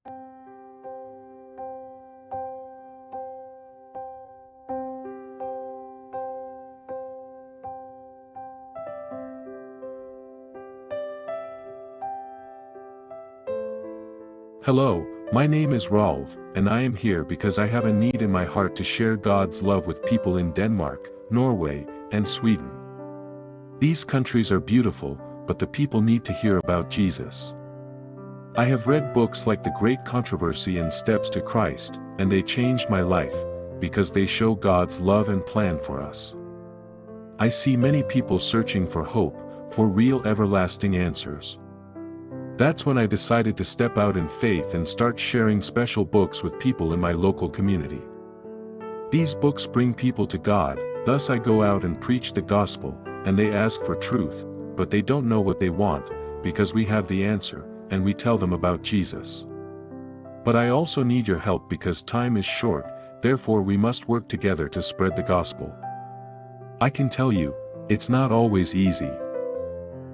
Hello, my name is Rolf, and I am here because I have a need in my heart to share God's love with people in Denmark, Norway, and Sweden. These countries are beautiful, but the people need to hear about Jesus. I have read books like The Great Controversy and Steps to Christ, and they changed my life, because they show God's love and plan for us. I see many people searching for hope, for real everlasting answers. That's when I decided to step out in faith and start sharing special books with people in my local community. These books bring people to God, thus I go out and preach the gospel, and they ask for truth, but they don't know what they want, because we have the answer, and we tell them about Jesus. But I also need your help because time is short, therefore we must work together to spread the gospel. I can tell you, it's not always easy.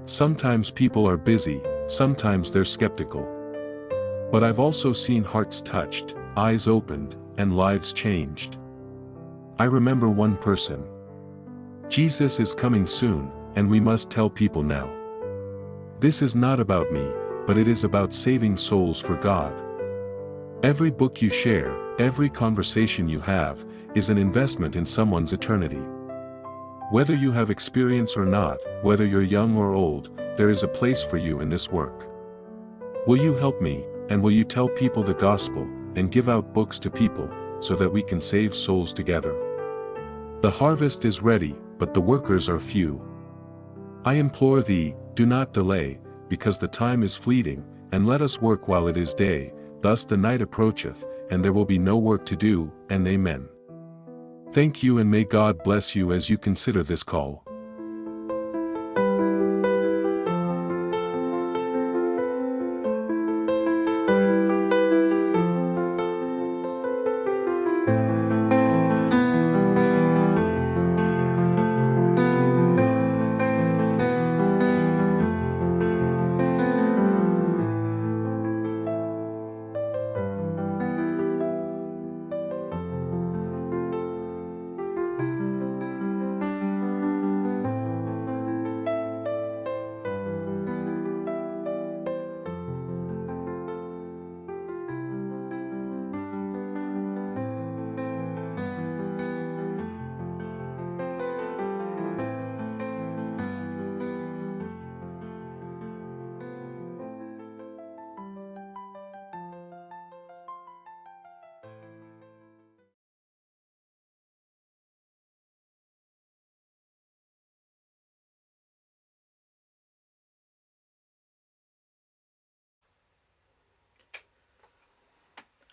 Sometimes people are busy, sometimes they're skeptical. But I've also seen hearts touched, eyes opened, and lives changed. I remember one person. Jesus is coming soon, and we must tell people now. This is not about me, but it is about saving souls for God. Every book you share, every conversation you have, is an investment in someone's eternity. Whether you have experience or not, whether you're young or old, there is a place for you in this work. Will you help me, and will you tell people the gospel, and give out books to people, so that we can save souls together? The harvest is ready, but the workers are few. I implore thee, do not delay, because the time is fleeting, and let us work while it is day, thus the night approacheth, and there will be no work to do, and amen. Thank you, and may God bless you as you consider this call.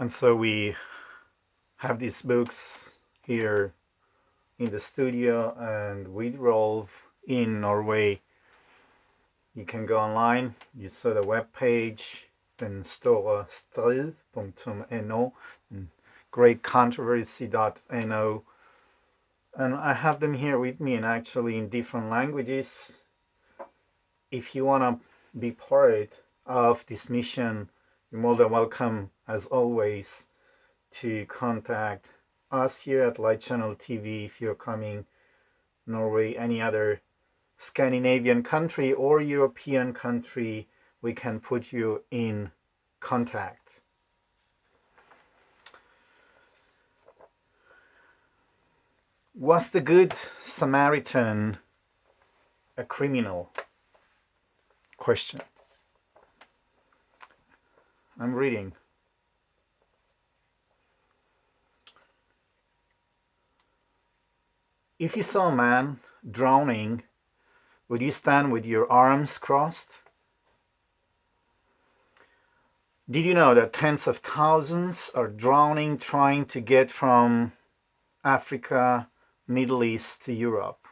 And so we have these books here in the studio, and with Rolf in Norway. You can go online, you saw the web page, den store strid.no, and greatcontroversy.no. And I have them here with me, and actually in different languages. If you want to be part of this mission, you're more than welcome, as always, to contact us here at Light Channel TV if you're coming Norway, any other Scandinavian country or European country, we can put you in contact. Was the Good Samaritan a criminal? Question. I'm reading. If you saw a man drowning, would you stand with your arms crossed? Did you know that tens of thousands are drowning trying to get from Africa, Middle East to Europe?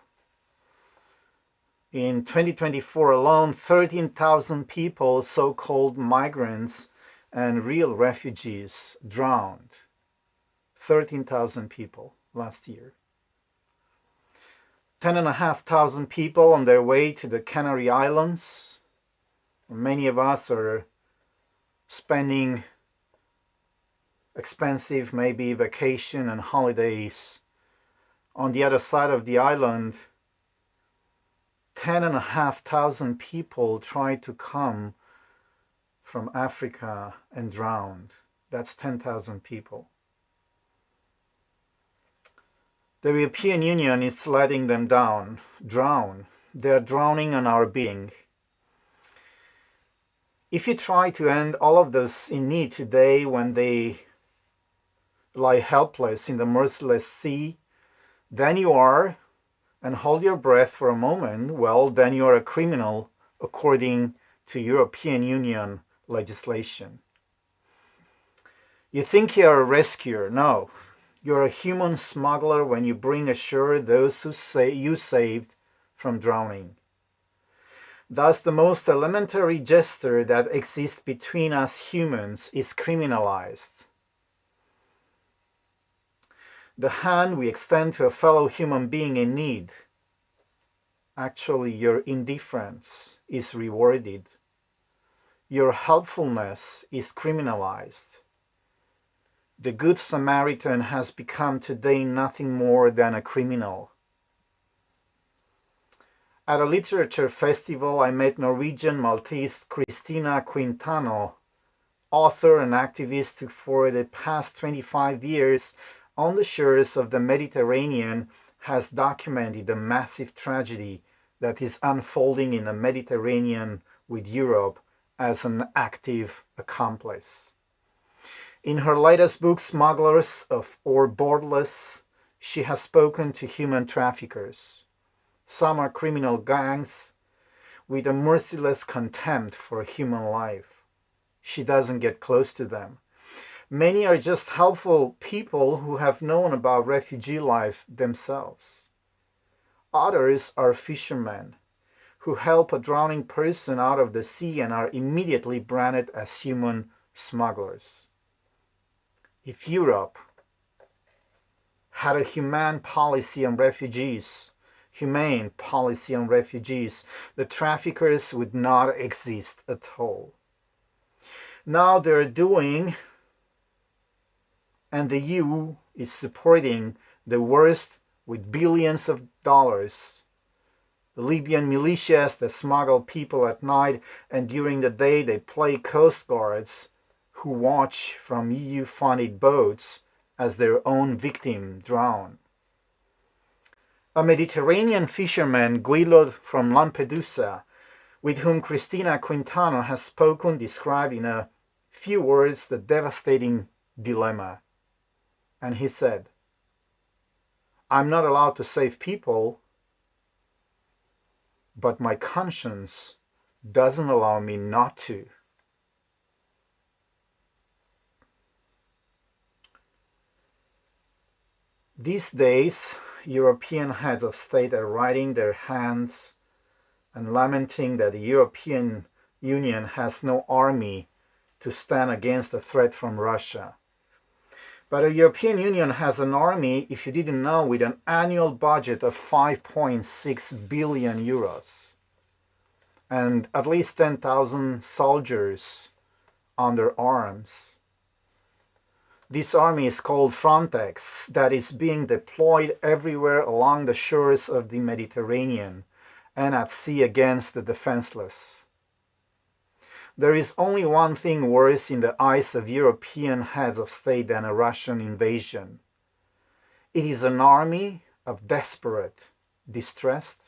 In 2024 alone, 13,000 people, so-called migrants and real refugees, drowned. 13,000 people last year. 10,500 people on their way to the Canary Islands. Many of us are spending expensive maybe vacation and holidays. On the other side of the island, 10,500 people tried to come from Africa and drowned. That's 10,000 people. The European Union is letting them drown. They're drowning on our bidding. If you try to end all of those in need today when they lie helpless in the merciless sea, then you are, and hold your breath for a moment, well, then you are a criminal according to European Union legislation. You think you're a rescuer. No. You're a human smuggler when you bring ashore those who you saved from drowning. Thus, the most elementary gesture that exists between us humans is criminalized. The hand we extend to a fellow human being in need, actually your indifference is rewarded. Your helpfulness is criminalized. The Good Samaritan has become today nothing more than a criminal. At a literature festival, I met Norwegian Maltese Kristina Quintano, author and activist who for the past 25 years on the shores of the Mediterranean has documented the massive tragedy that is unfolding in the Mediterranean with Europe as an active accomplice. In her latest book, Smugglers or Borderless, she has spoken to human traffickers. Some are criminal gangs with a merciless contempt for human life. She doesn't get close to them. Many are just helpful people who have known about refugee life themselves. Others are fishermen who help a drowning person out of the sea and are immediately branded as human smugglers. If Europe had a humane policy on refugees, the traffickers would not exist at all. Now they're doing, and the EU is supporting the worst with billions of dollars. The Libyan militias that smuggle people at night, and during the day they play coast guards who watch from EU-funded boats as their own victim drown. A Mediterranean fisherman, Guilod from Lampedusa, with whom Kristina Quintano has spoken, described in a few words the devastating dilemma. And he said, "I'm not allowed to save people, but my conscience doesn't allow me not to." These days, European heads of state are wringing their hands and lamenting that the European Union has no army to stand against the threat from Russia. But the European Union has an army, if you didn't know, with an annual budget of 5.6 billion euros and at least 10,000 soldiers under arms. This army is called Frontex, that is being deployed everywhere along the shores of the Mediterranean and at sea against the defenseless. There is only one thing worse in the eyes of European heads of state than a Russian invasion. It is an army of desperate, distressed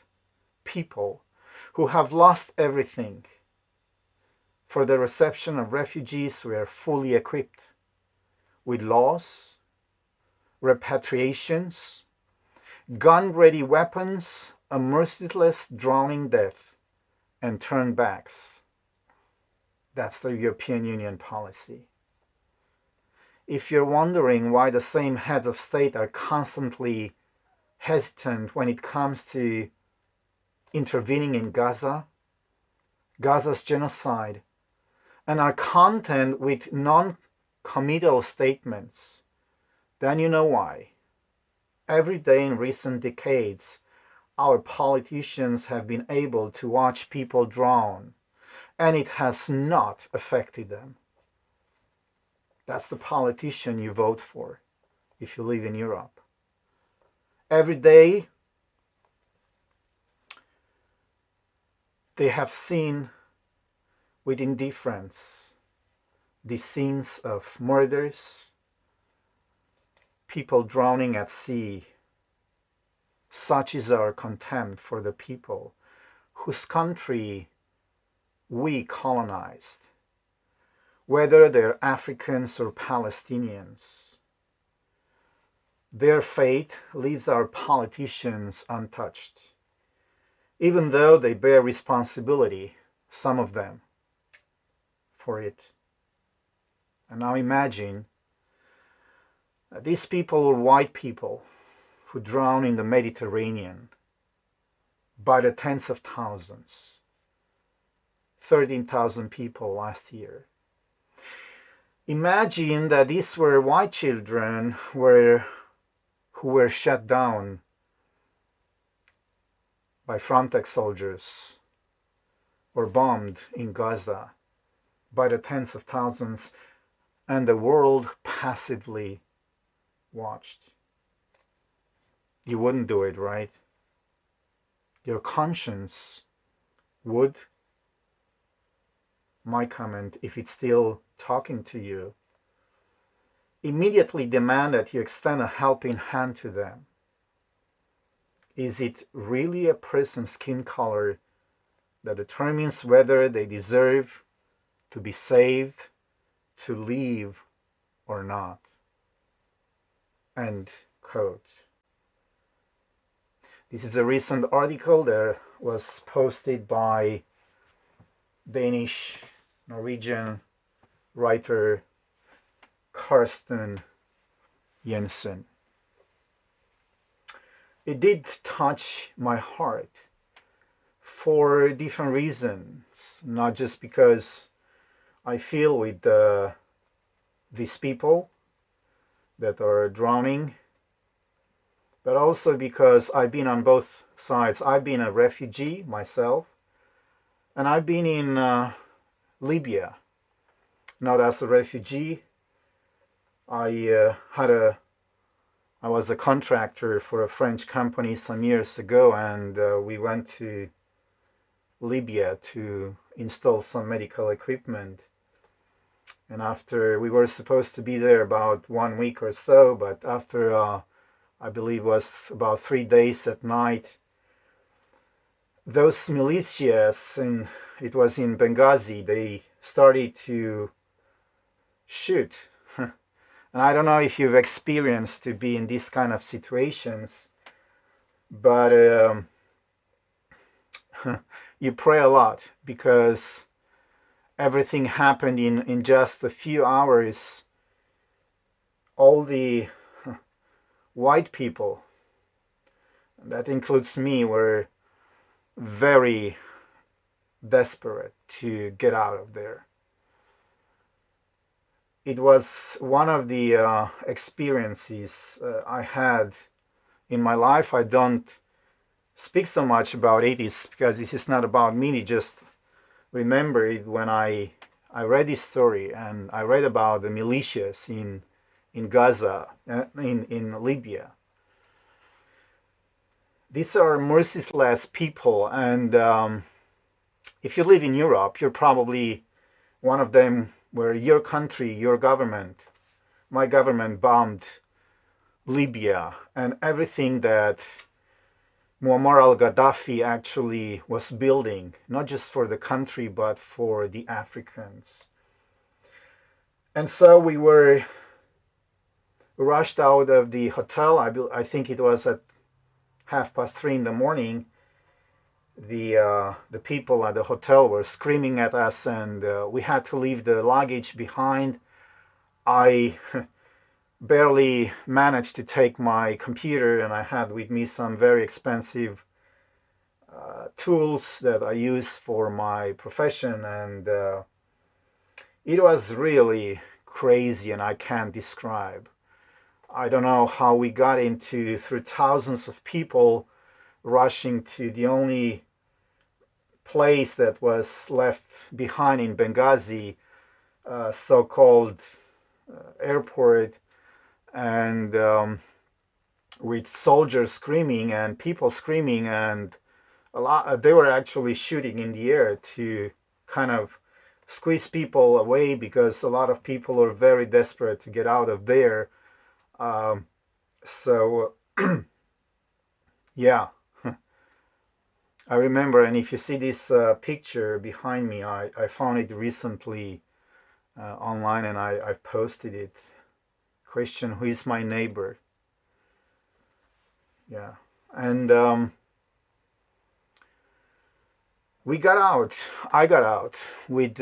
people who have lost everything. For the reception of refugees, we are fully equipped with laws, repatriations, gun-ready weapons, a merciless drowning death, and turnbacks. That's the European Union policy. If you're wondering why the same heads of state are constantly hesitant when it comes to intervening in Gaza's genocide, and are content with non-committal statements, then you know why. Every day in recent decades, our politicians have been able to watch people drown, and it has not affected them. That's the politician you vote for if you live in Europe. Every day they have seen with indifference the scenes of murders, people drowning at sea. Such is our contempt for the people whose country we colonized, whether they're Africans or Palestinians. Their fate leaves our politicians untouched, even though they bear responsibility, some of them, for it. And now imagine that these people are white people who drown in the Mediterranean by the tens of thousands. 13,000 people last year. Imagine that these were white children who were shot down by Frontex soldiers or bombed in Gaza by the tens of thousands, and the world passively watched. You wouldn't do it, right? Your conscience would. My comment, if it's still talking to you, immediately demand that you extend a helping hand to them. Is it really a person's skin color that determines whether they deserve to be saved, to live, or not? End quote. This is a recent article that was posted by Danish Norwegian writer Karsten Jensen. It did touch my heart for different reasons, not just because I feel with these people that are drowning, but also because I've been on both sides. I've been a refugee myself, and I've been in Libya, not as a refugee. I was a contractor for a French company some years ago, and we went to Libya to install some medical equipment. And after, we were supposed to be there about 1 week or so, but after I believe it was about 3 days at night, those militias, and it was in Benghazi, they started to shoot. And I don't know if you've experienced to be in these kind of situations, but you pray a lot, because everything happened in just a few hours. All the white people, that includes me, were very desperate to get out of there. It was one of the experiences I had in my life. I don't speak so much about it, because this is not about me. Just remember it when I read this story, and I read about the militias in Gaza, in Libya. These are merciless people, and if you live in Europe, you're probably one of them, where your country, your government, my government bombed Libya and everything that Muammar al-Gaddafi actually was building, not just for the country, but for the Africans. And so we were rushed out of the hotel. I think it was at 3:30 in the morning. The people at the hotel were screaming at us, and we had to leave the luggage behind. I barely managed to take my computer, and I had with me some very expensive tools that I use for my profession, and it was really crazy, and I can't describe. I don't know how we got through thousands of people rushing to the only place that was left behind in Benghazi, so-called airport, and with soldiers screaming and people screaming, and they were actually shooting in the air to kind of squeeze people away, because a lot of people are very desperate to get out of there. So yeah, I remember. And if you see this picture behind me, I found it recently online, and I posted it. Question: who is my neighbor? Yeah. And we got out. I got out with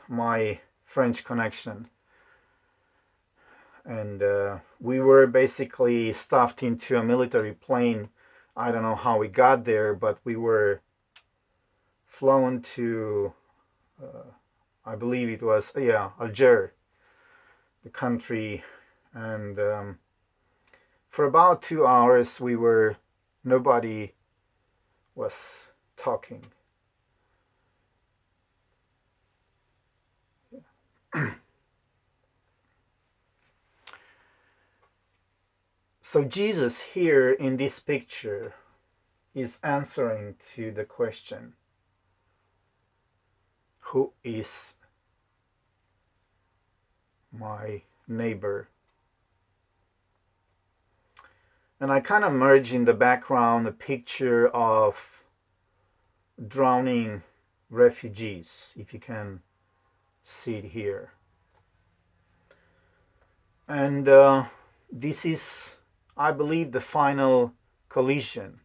my French connection, and we were basically stuffed into a military plane. I don't know how we got there, but we were flown to, I believe it was, Alger, the country. And for about 2 hours, nobody was talking. So Jesus here in this picture is answering to the question, who is my neighbor? And I kind of merge in the background a picture of drowning refugees, if you can see it here. And this is, I believe, the final collision.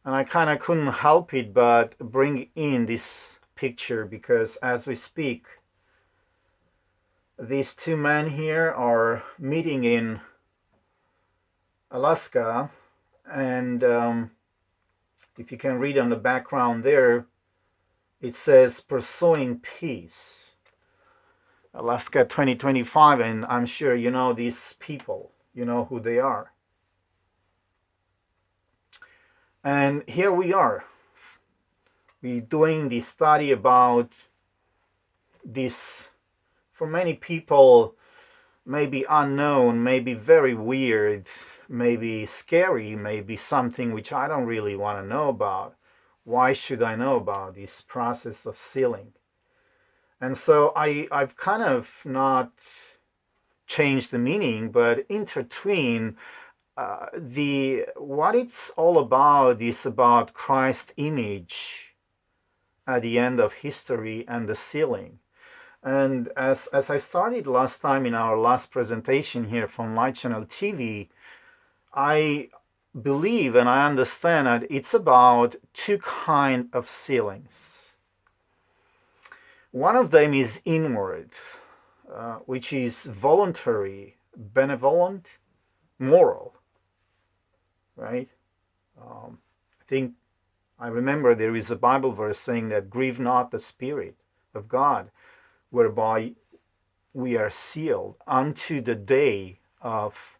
And I kind of couldn't help it but bring in this picture, because as we speak, these two men here are meeting in Alaska. And if you can read on the background there, it says pursuing peace, Alaska 2025. And I'm sure you know these people, you know who they are. And here we are. We're doing this study about this, for many people, maybe unknown, maybe very weird, maybe scary, maybe something which I don't really want to know about. Why should I know about this process of sealing? And so I've kind of not changed the meaning, but intertwined what it's all about is about Christ's image at the end of history and the sealing. And as I started last time in our last presentation here from Light Channel TV, I believe and I understand that it's about two kinds of sealings. One of them is inward, which is voluntary, benevolent, moral, right? I remember there is a Bible verse saying that grieve not the Spirit of God, whereby we are sealed unto the day of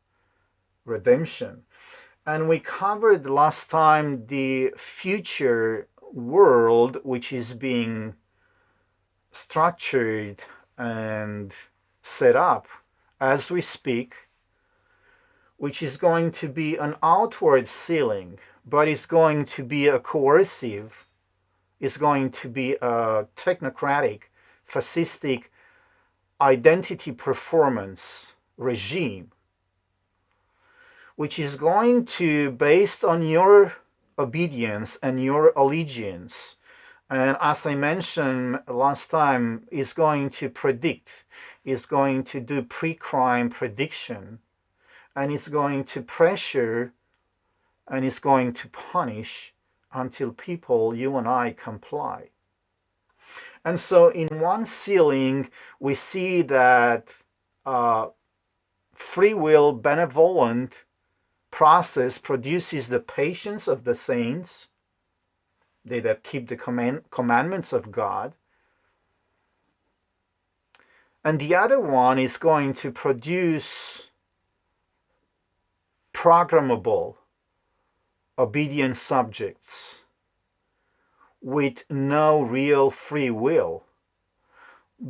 redemption. And we covered last time the future world, which is being structured and set up as we speak, which is going to be an outward sealing, but it's going to be a coercive, it's going to be a technocratic, fascistic identity performance regime, which is going to, based on your obedience and your allegiance, and as I mentioned last time, is going to predict, is going to do pre-crime prediction, and it's going to pressure, and it's going to punish until people, you and I, comply. And so in one sealing, we see that free will, benevolent process produces the patience of the saints, they that keep the commandments of God. And the other one is going to produce programmable, obedient subjects with no real free will,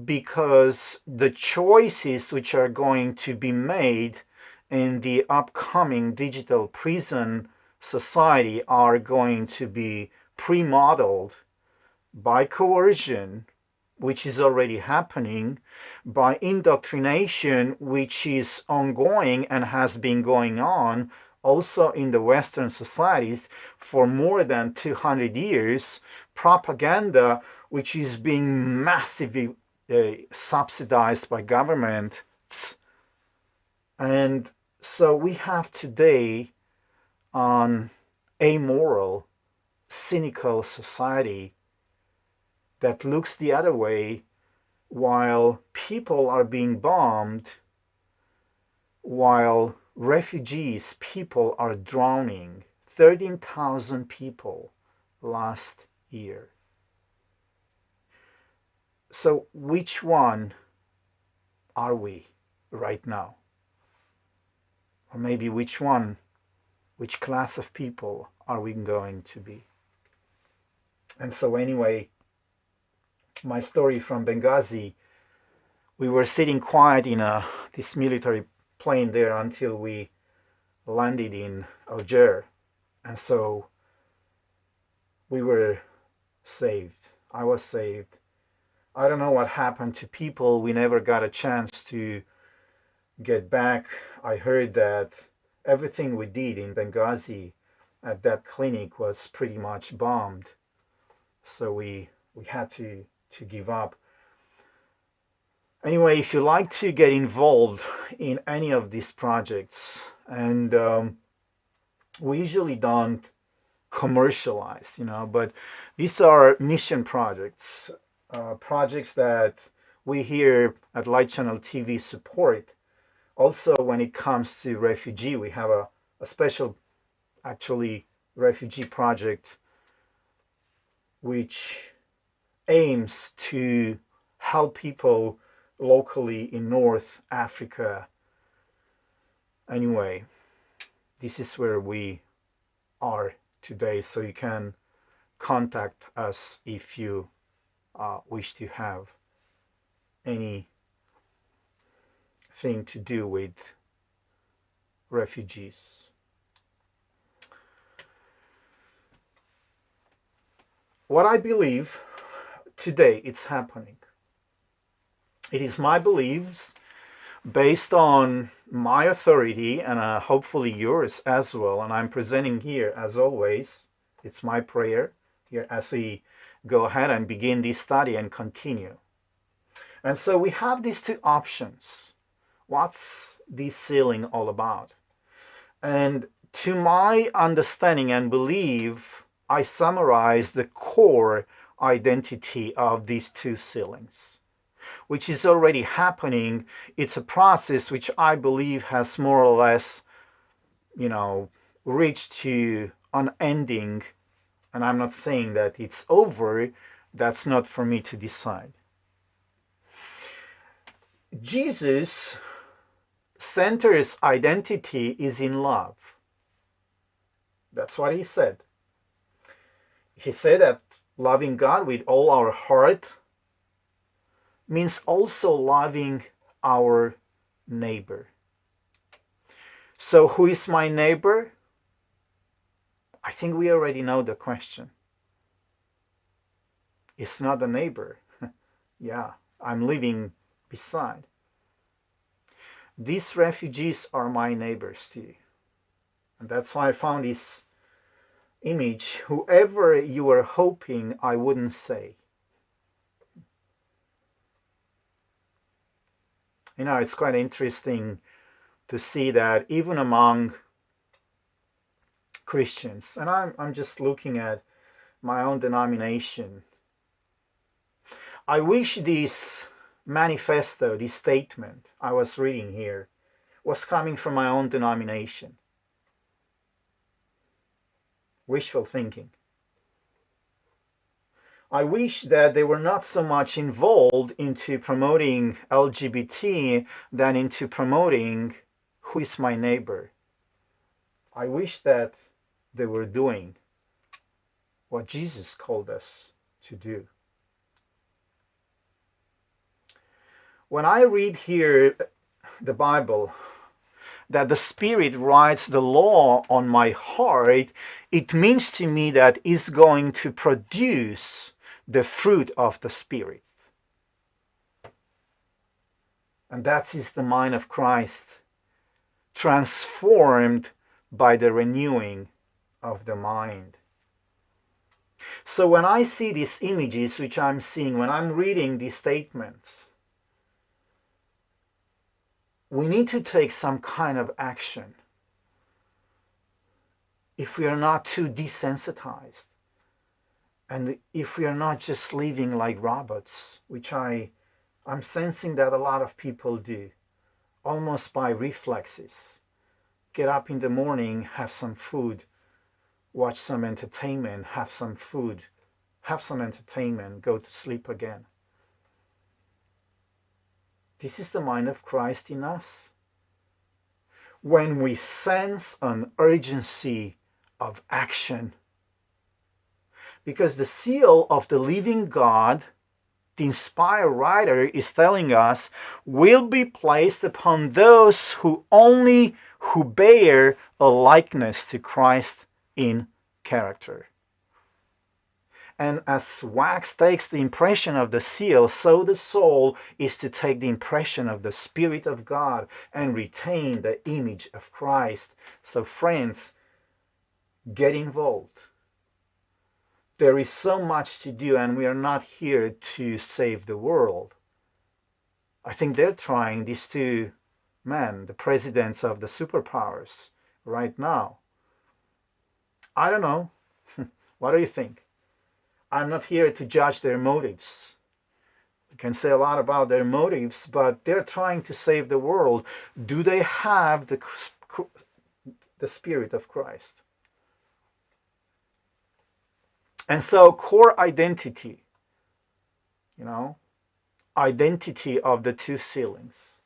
because the choices which are going to be made in the upcoming digital prison society are going to be pre-modeled by coercion, which is already happening, by indoctrination, which is ongoing and has been going on also in the Western societies for more than 200 years, propaganda, which is being massively subsidized by government. And so we have today an amoral, cynical society that looks the other way while people are being bombed, while refugees, people are drowning. 13,000 people last year. So which one are we right now? Or maybe which class of people are we going to be? And so anyway, my story from Benghazi, we were sitting quiet in this military plane there until we landed in Algiers. And so we were saved. I was saved. I don't know what happened to people. We never got a chance to get back. I heard that everything we did in Benghazi at that clinic was pretty much bombed. So we had to give up. Anyway, if you like to get involved in any of these projects, and we usually don't commercialize, but these are mission projects, projects that we here at Light Channel TV support. Also, when it comes to refugee, we have a special, actually, refugee project which aims to help people locally in North Africa. Anyway, this is where we are today, so you can contact us if you wish to have anything to do with refugees. What I believe today, it's happening. It is my beliefs based on my authority and hopefully yours as well. And I'm presenting here, as always, it's my prayer here as we go ahead and begin this study and continue. And so we have these two options. What's this sealing all about? And to my understanding and belief, I summarize the core identity of these two sealings, which is already happening. It's a process which I believe has more or less, reached to an ending. And I'm not saying that it's over. That's not for me to decide. Jesus' center's identity is in love. That's what he said. He said that loving God with all our heart means also loving our neighbor. So who is my neighbor? I think we already know the question. It's not the neighbor. Yeah, I'm living beside. These refugees are my neighbors too. And that's why I found this image, whoever you were hoping I wouldn't say. It's quite interesting to see that even among Christians, and I'm just looking at my own denomination, I wish this manifesto, this statement I was reading here, was coming from my own denomination. Wishful thinking. I wish that they were not so much involved into promoting LGBT than into promoting who is my neighbor. I wish that they were doing what Jesus called us to do. When I read here the Bible, that the Spirit writes the law on my heart, it means to me that it's going to produce the fruit of the Spirit. And that is the mind of Christ, transformed by the renewing of the mind. So when I see these images which I'm seeing, when I'm reading these statements, we need to take some kind of action if we are not too desensitized, and if we are not just living like robots, which I'm sensing that a lot of people do, almost by reflexes. Get up in the morning, have some food, watch some entertainment, have some food, have some entertainment, go to sleep again. This is the mind of Christ in us. When we sense an urgency of action, because the seal of the living God, the inspired writer is telling us, will be placed upon those who bear a likeness to Christ in character. And as wax takes the impression of the seal, so the soul is to take the impression of the Spirit of God and retain the image of Christ. So friends, get involved. There is so much to do, and we are not here to save the world. I think they're trying, these two men, the presidents of the superpowers right now. I don't know. What do you think? I'm not here to judge their motives. You can say a lot about their motives, but they're trying to save the world. Do they have the Spirit of Christ? And so core identity, identity of the two sealings.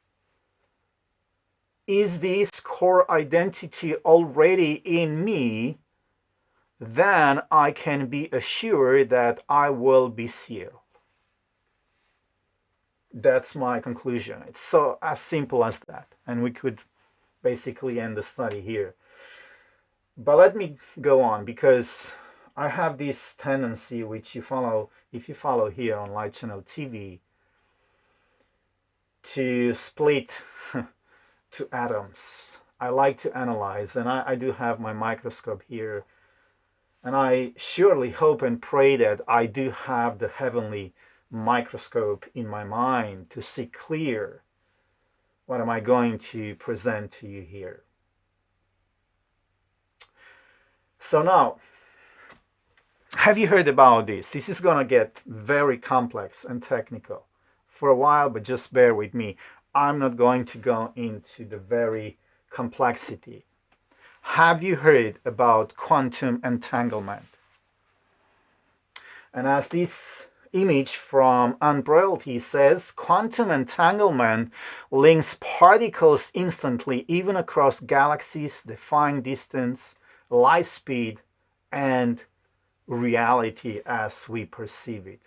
Is this core identity already in me? Then I can be assured that I will be sealed. That's my conclusion. It's so as simple as that. And we could basically end the study here. But let me go on, because I have this tendency, which if you follow here on Light Channel TV, to split to atoms. I like to analyze, and I do have my microscope here. And I surely hope and pray that I do have the heavenly microscope in my mind to see clear what am I going to present to you here. So now, have you heard about this? This is going to get very complex and technical for a while, but just bear with me. I'm not going to go into the very complexity. Have you heard about quantum entanglement? And as this image from Untitled says, quantum entanglement links particles instantly, even across galaxies, defying distance, light speed, and reality as we perceive it.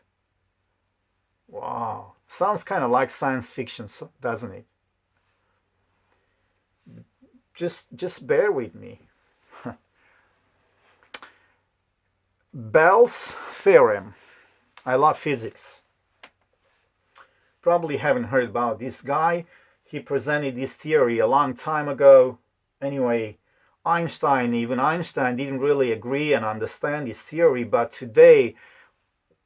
Wow, sounds kind of like science fiction, doesn't it? Just bear with me. Bell's theorem. I love physics. Probably haven't heard about this guy. He presented this theory a long time ago. Anyway, even Einstein didn't really agree and understand his theory, but today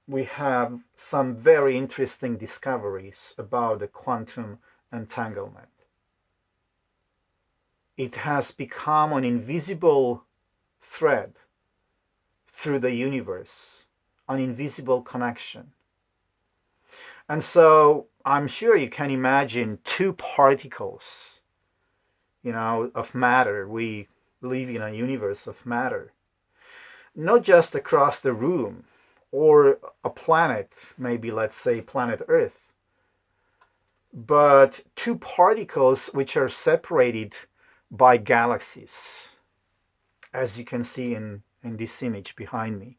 we have some very interesting discoveries about the quantum entanglement. It has become an invisible thread through the universe, an invisible connection. And so I'm sure you can imagine two particles, of matter. We live in a universe of matter, not just across the room or a planet, maybe let's say planet Earth, but two particles which are separated by galaxies, as you can see in this image behind me.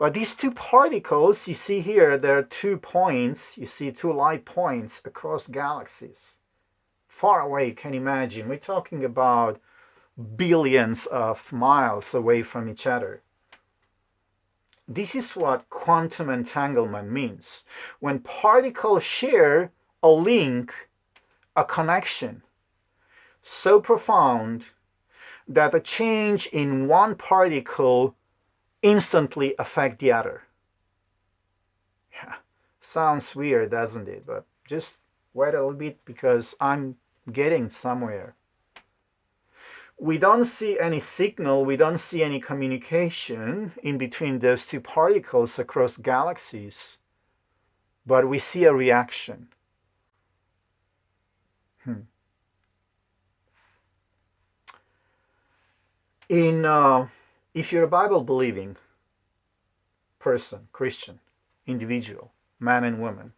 But these two particles, you see here, there are 2 points. You see 2 light points across galaxies. Far away, you can imagine. We're talking about billions of miles away from each other. This is what quantum entanglement means. When particles share a link, a connection, so profound that a change in one particle instantly affects the other. Yeah, sounds weird, doesn't it? But just wait a little bit because I'm getting somewhere. We don't see any signal, we don't see any communication in between those 2 particles across galaxies, but we see a reaction. If you're a Bible-believing person, Christian, individual, man and woman,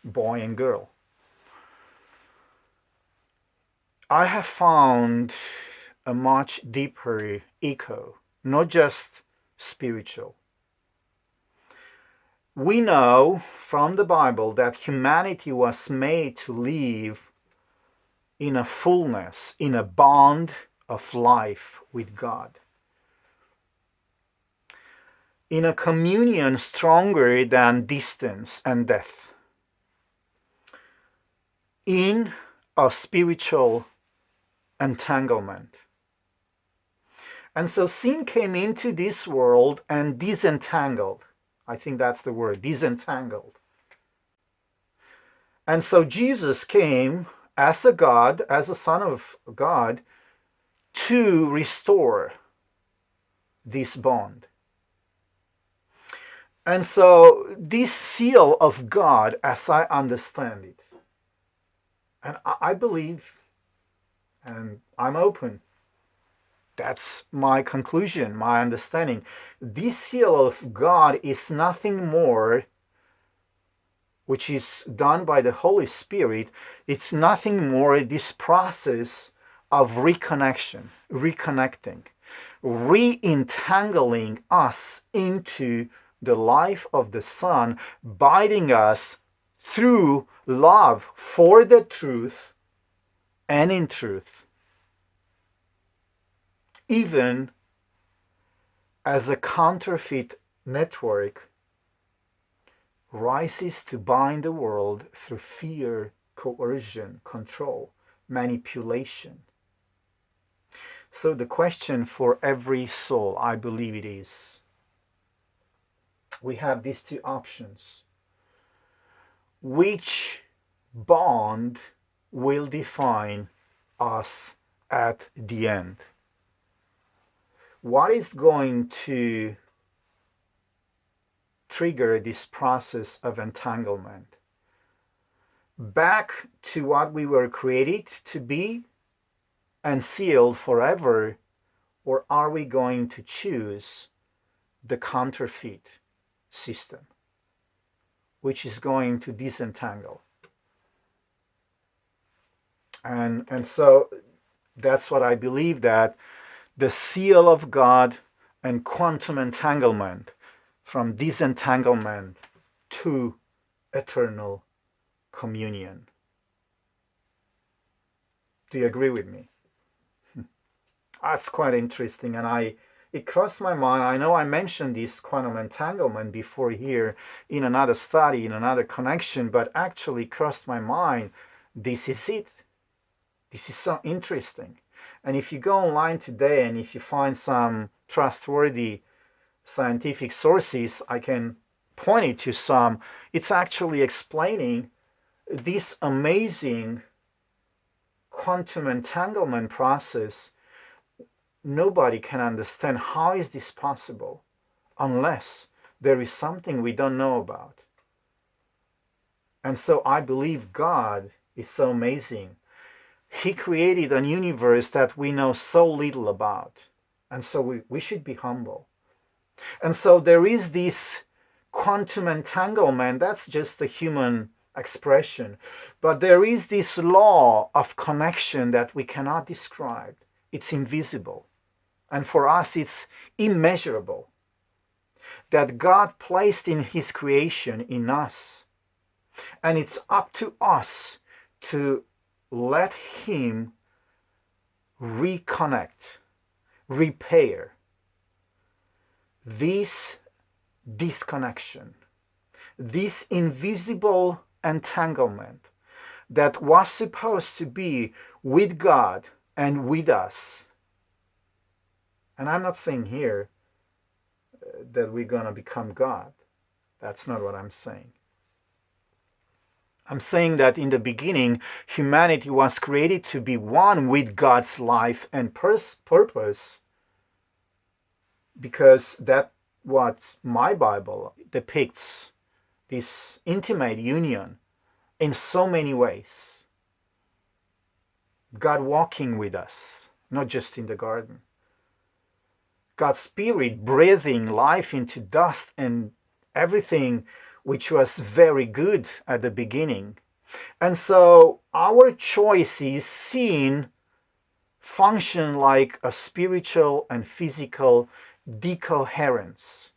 boy and girl, I have found a much deeper echo, not just spiritual. We know from the Bible that humanity was made to live in a fullness, in a bond of life with God, in a communion stronger than distance and death, in a spiritual entanglement. And so sin came into this world and disentangled. I think that's the word, disentangled. And so Jesus came as a God, as a Son of God, to restore this bond. And so this seal of God, as I understand it, and I believe, and I'm open, that's my conclusion, my understanding. This seal of God is nothing more, which is done by the Holy Spirit. It's nothing more this process of reconnection, reconnecting, re-entangling us into the life of the Son, binding us through love for the truth and in truth, even as a counterfeit network rises to bind the world through fear, coercion, control, manipulation. So the question for every soul, I believe it is, we have these 2 options. Which bond will define us at the end? What is going to trigger this process of entanglement? Back to what we were created to be and sealed forever, or are we going to choose the counterfeit system, which is going to disentangle? And so that's what I believe, that the seal of God and quantum entanglement, from disentanglement to eternal communion. Do you agree with me? That's quite interesting, and it crossed my mind. I know I mentioned this quantum entanglement before here in another study, in another connection, but actually crossed my mind. This is it. This is so interesting. And if you go online today and if you find some trustworthy scientific sources, I can point you to some. It's actually explaining this amazing quantum entanglement process. Nobody can understand how is this possible unless there is something we don't know about. And so I believe God is so amazing. He created a universe that we know so little about. And so we should be humble. And so there is this quantum entanglement. That's just a human expression. But there is this law of connection that we cannot describe. It's invisible. And for us, it's immeasurable. that God placed in his creation in us. And it's up to us to let him reconnect, repair this disconnection, this invisible entanglement that was supposed to be with God and with us. And I'm not saying here that we're going to become God. That's not what I'm saying. I'm saying that in the beginning, humanity was created to be one with God's life and purpose, because that's what my Bible depicts, this intimate union in so many ways. God walking with us, not just in the garden. God's Spirit breathing life into dust and everything which was very good at the beginning. And so our choices seen function like a spiritual and physical decoherence.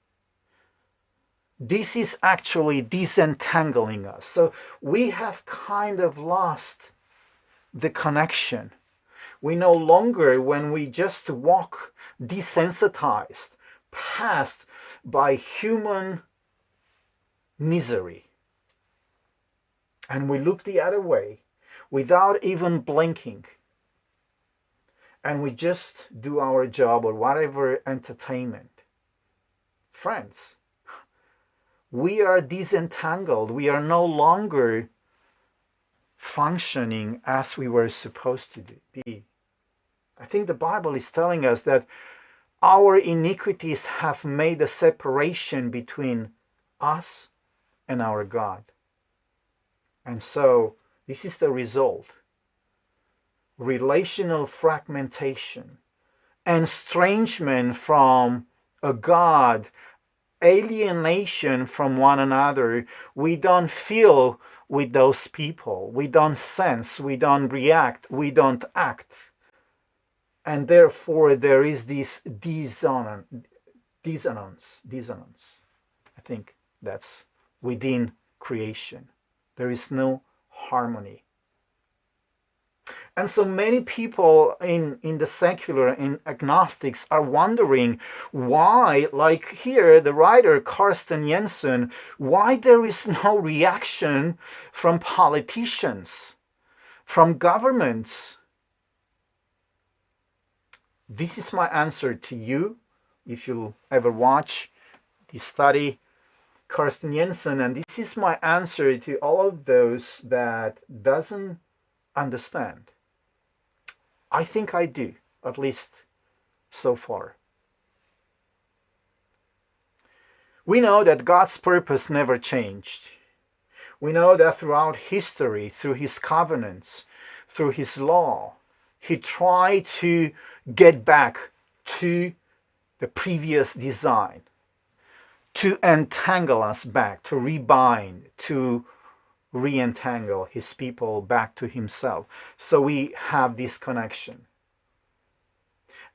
This is actually disentangling us. So we have kind of lost the connection. We no longer, when we just walk desensitized, passed by human misery, and we look the other way without even blinking, and we just do our job or whatever entertainment. Friends, we are disentangled. We are no longer functioning as we were supposed to be. I think the Bible is telling us that our iniquities have made a separation between us and our God. And so this is the result. Relational fragmentation, estrangement from a God, alienation from one another. We don't feel with those people. We don't sense, we don't react, we don't act. And therefore there is this dissonance. I think that's within creation. There is no harmony. And so many people in the secular and agnostics are wondering why, like here, the writer Carsten Jensen, why there is no reaction from politicians, from governments. This is my answer to you, if you ever watch the study Carsten Jensen, and this is my answer to all of those that doesn't understand. I think I do, at least so far. We know that God's purpose never changed. We know that throughout history, through his covenants, through his law, he tried to get back to the previous design, to entangle us back, to rebind, to re-entangle his people back to himself. So we have this connection.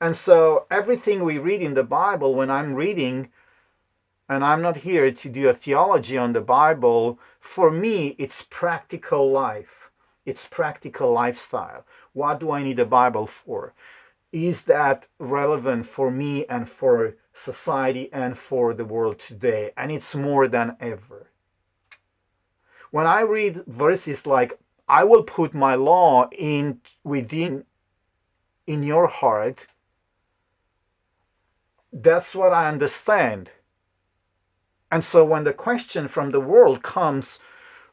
And so everything we read in the Bible, when I'm reading, and I'm not here to do a theology on the Bible, for me it's practical life. It's practical lifestyle. What do I need a Bible for? Is that relevant for me and for society and for the world today? And it's more than ever. When I read verses like, I will put my law in your heart, that's what I understand. And so when the question from the world comes,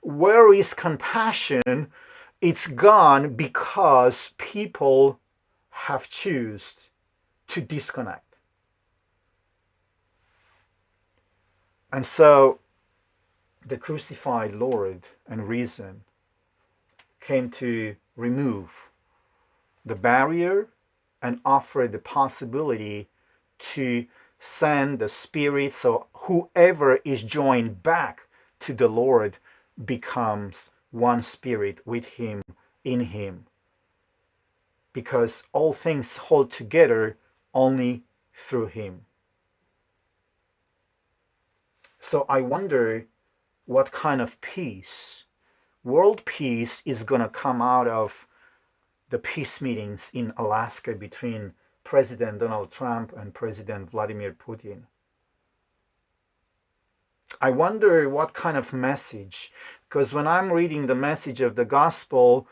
where is compassion? It's gone because people have chosen to disconnect. And so the crucified Lord and reason came to remove the barrier and offer the possibility to send the Spirit, so whoever is joined back to the Lord becomes one spirit with him, in him. Because all things hold together only through him. So I wonder what kind of peace, world peace, is going to come out of the peace meetings in Alaska between President Donald Trump and President Vladimir Putin. I wonder what kind of message, because when I'm reading the message of the gospel,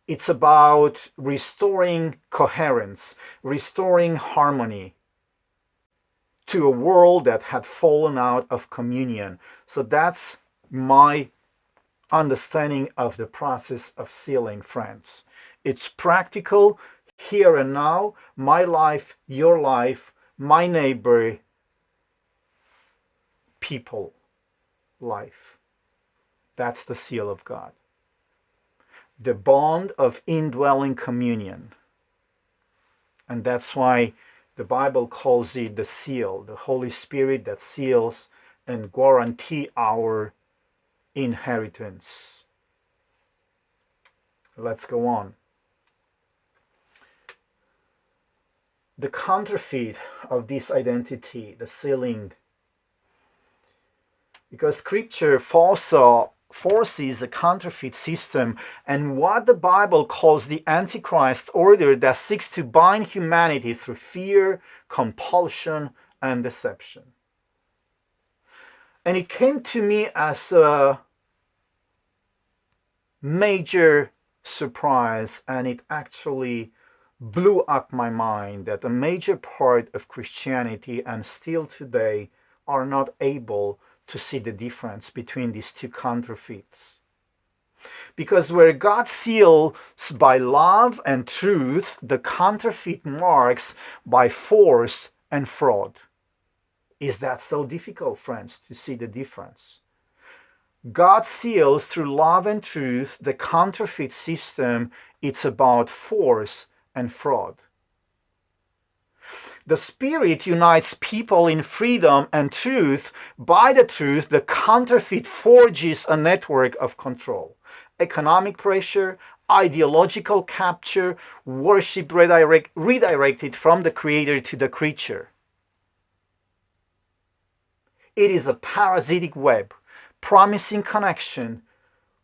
it's about restoring coherence, restoring harmony to a world that had fallen out of communion. So that's my understanding of the process of sealing, friends. It's practical, here and now, my life, your life, my neighbor, people life. That's the seal of God. The bond of indwelling communion. And that's why the Bible calls it the seal, the Holy Spirit that seals and guarantee our inheritance. Let's go on. The counterfeit of this identity, the sealing, because Scripture forces a counterfeit system and what the Bible calls the Antichrist order that seeks to bind humanity through fear, compulsion, and deception. And it came to me as a major surprise, and it actually blew up my mind that a major part of Christianity and still today are not able to see the difference between these two counterfeits. Because where God seals by love and truth, the counterfeit marks by force and fraud. Is that so difficult, friends, to see the difference? God seals through love and truth. The counterfeit system, it's about force and fraud. The Spirit unites people in freedom and truth. By the truth, the counterfeit forges a network of control. Economic pressure, ideological capture, worship redirected from the Creator to the creature. It is a parasitic web, promising connection.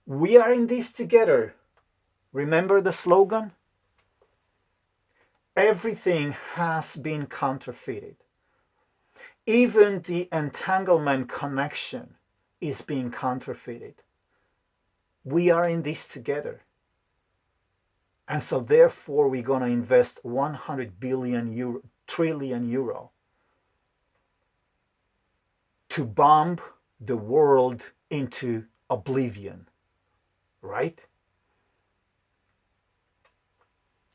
We are in this together. Remember the slogan? Everything has been counterfeited. Even the entanglement connection is being counterfeited. We are in this together. And so therefore we're going to invest 100 trillion euro to bomb the world into oblivion. Right?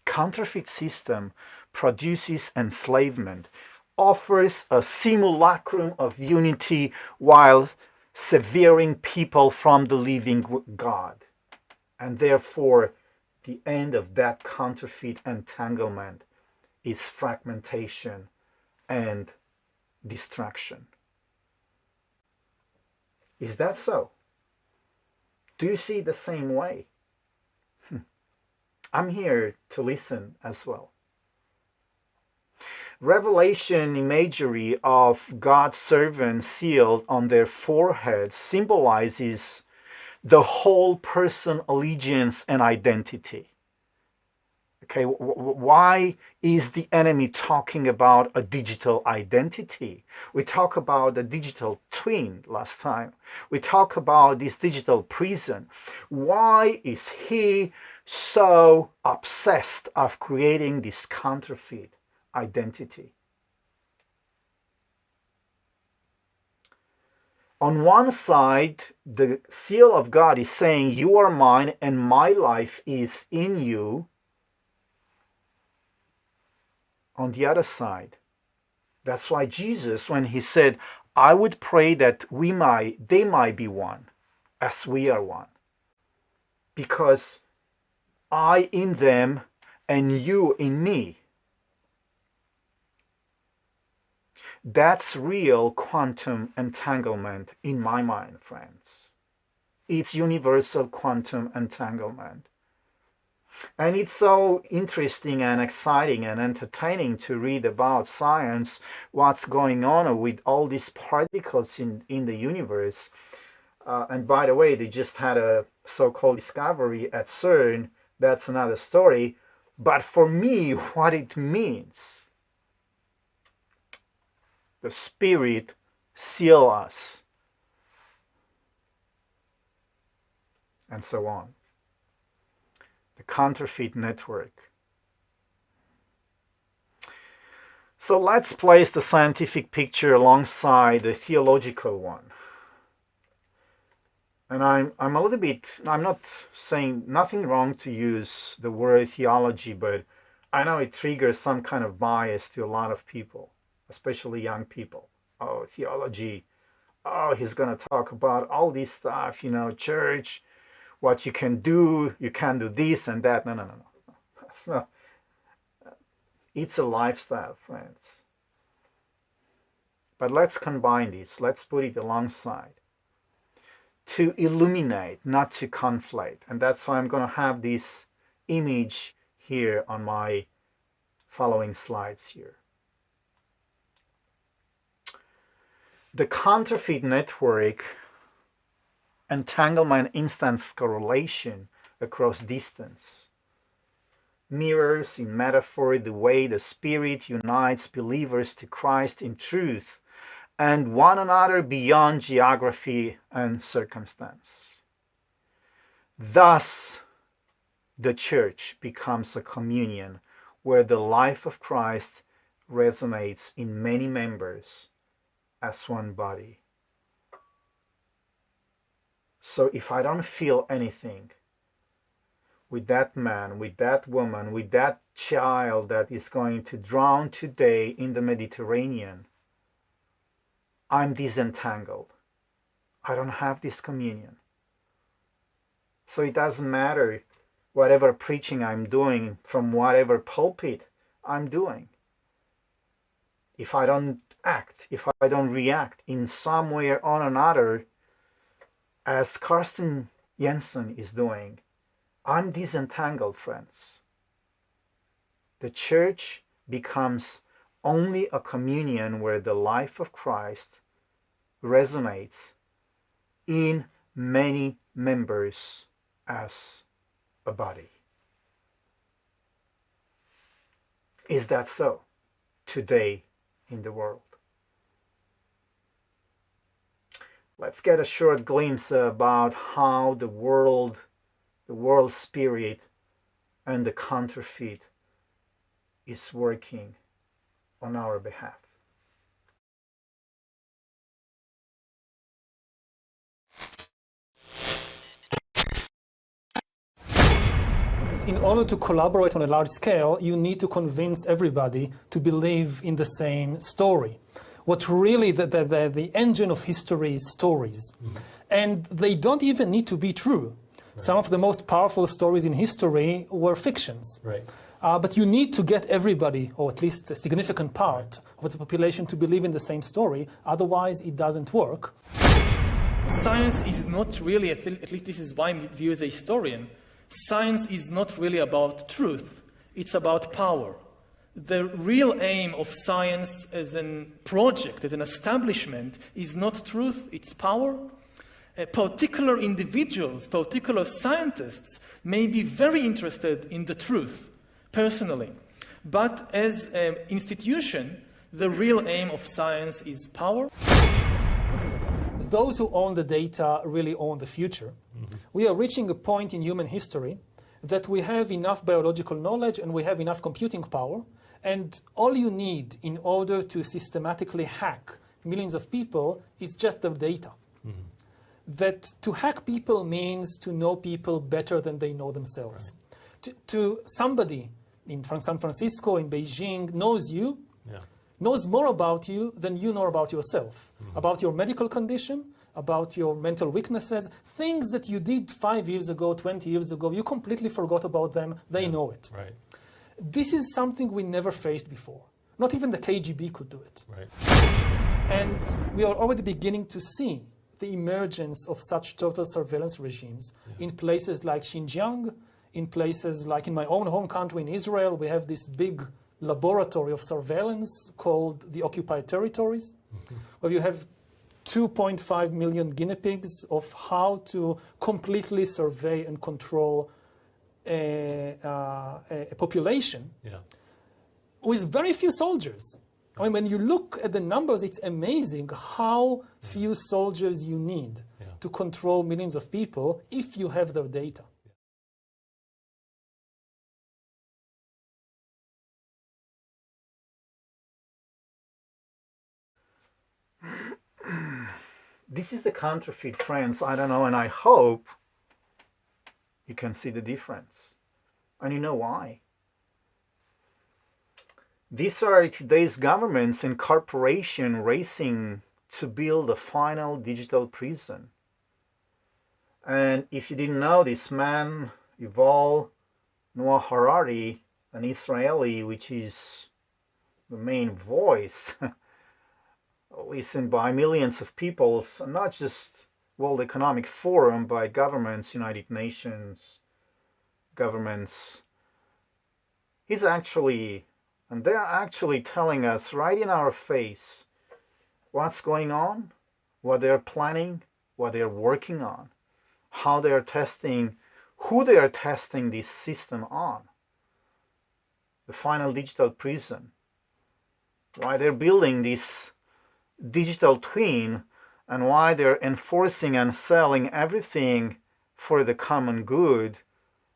Counterfeit system produces enslavement, offers a simulacrum of unity while severing people from the living God. And therefore, the end of that counterfeit entanglement is fragmentation and destruction. Is that so? Do you see the same way? I'm here to listen as well. Revelation imagery of God's servants sealed on their foreheads symbolizes the whole person allegiance and identity. Okay, why is the enemy talking about a digital identity? We talked about the digital twin last time. We talked about this digital prison. Why is he so obsessed of creating this counterfeit identity? On one side, the seal of God is saying, you are mine and my life is in you. On the other side, that's why Jesus, when he said, I would pray that they might be one as we are one. Because I in them and you in me. That's real quantum entanglement in my mind, friends. It's universal quantum entanglement. And it's so interesting and exciting and entertaining to read about science, what's going on with all these particles in the universe. And by the way, they just had a so-called discovery at CERN. That's another story. But for me, what it means, the Spirit seal us, and so on. The counterfeit network. So let's place the scientific picture alongside the theological one. And I'm a little bit, I'm not saying nothing wrong to use the word theology, but I know it triggers some kind of bias to a lot of people, especially young people. Oh, theology. Oh, he's going to talk about all this stuff, church, what you can do this and that. No. That's not. It's a lifestyle, friends. But let's combine this. Let's put it alongside. To illuminate, not to conflate. And that's why I'm going to have this image here on my following slides here. The counterfeit network, entanglement, instance correlation across distance, mirrors in metaphor the way the Spirit unites believers to Christ in truth and one another beyond geography and circumstance. Thus, the church becomes a communion where the life of Christ resonates in many members as one body. So if I don't feel anything with that man, with that woman, with that child that is going to drown today in the Mediterranean, I'm disentangled. I don't have this communion. So it doesn't matter whatever preaching I'm doing from whatever pulpit I'm doing. If I don't act, if I don't react in some way or another, as Karsten Jensen is doing, I'm disentangled, friends. The church becomes only a communion where the life of Christ resonates in many members as a body. Is that so today in the world? Let's get a short glimpse about how the world spirit and the counterfeit is working on our behalf. In order to collaborate on a large scale, you need to convince everybody to believe in the same story. What really the engine of history is stories. Mm-hmm. And they don't even need to be true. Right. Some of the most powerful stories in history were fictions. Right. But you need to get everybody, or at least a significant part of the population, to believe in the same story. Otherwise, it doesn't work. Science is not really, at least this is my view as a historian, science is not really about truth. It's about power. The real aim of science as a project, as an establishment, is not truth, it's power. Particular individuals, particular scientists may be very interested in the truth, personally. But as an institution, the real aim of science is power. Those who own the data really own the future. Mm-hmm. We are reaching a point in human history that we have enough biological knowledge and we have enough computing power, and all you need in order to systematically hack millions of people is just the data. Mm-hmm. That to hack people means to know people better than they know themselves. Right. To somebody in San Francisco, in Beijing, knows you, knows more about you than you know about yourself, about your medical condition, about your mental weaknesses, things that you did 5 years ago, 20 years ago, you completely forgot about them, they know it. Right. This is something we never faced before. Not even the KGB could do it. Right. And we are already beginning to see the emergence of such total surveillance regimes in places like Xinjiang, in places like in my own home country in Israel, we have this big laboratory of surveillance called the occupied territories, where you have 2.5 million guinea pigs of how to completely survey and control a population with very few soldiers. I mean, when you look at the numbers, it's amazing how few soldiers you need to control millions of people if you have their data. This is the counterfeit, friends. I don't know, and I hope you can see the difference. And you know why? These are today's governments and corporations racing to build a final digital prison. And if you didn't know, this man, Yuval Noah Harari, an Israeli, which is the main voice listened by millions of people, not just World Economic Forum, by governments, United Nations, governments. He's actually, and they're actually telling us right in our face what's going on, what they're planning, what they're working on, how they're testing, who they are testing this system on. The final digital prison. Why they're building this digital twin, and why they're enforcing and selling everything for the common good,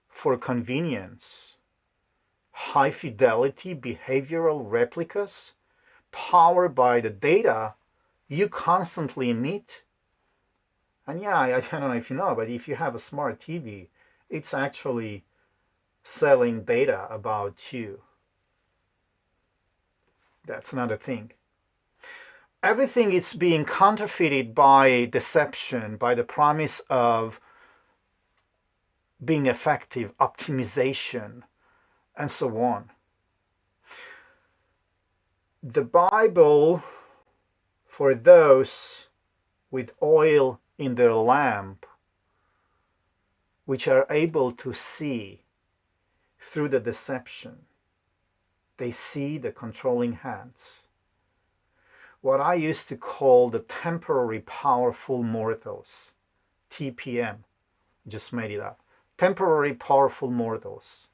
for convenience. High fidelity behavioral replicas powered by the data you constantly emit. And yeah, I don't know if you know, but if you have a smart TV, it's actually selling data about you. That's another thing. Everything is being counterfeited by deception, by the promise of being effective, optimization, and so on. The Bible, for those with oil in their lamp, which are able to see through the deception, they see the controlling hands. What I used to call the temporary powerful mortals, TPM, just made it up. Temporary powerful mortals.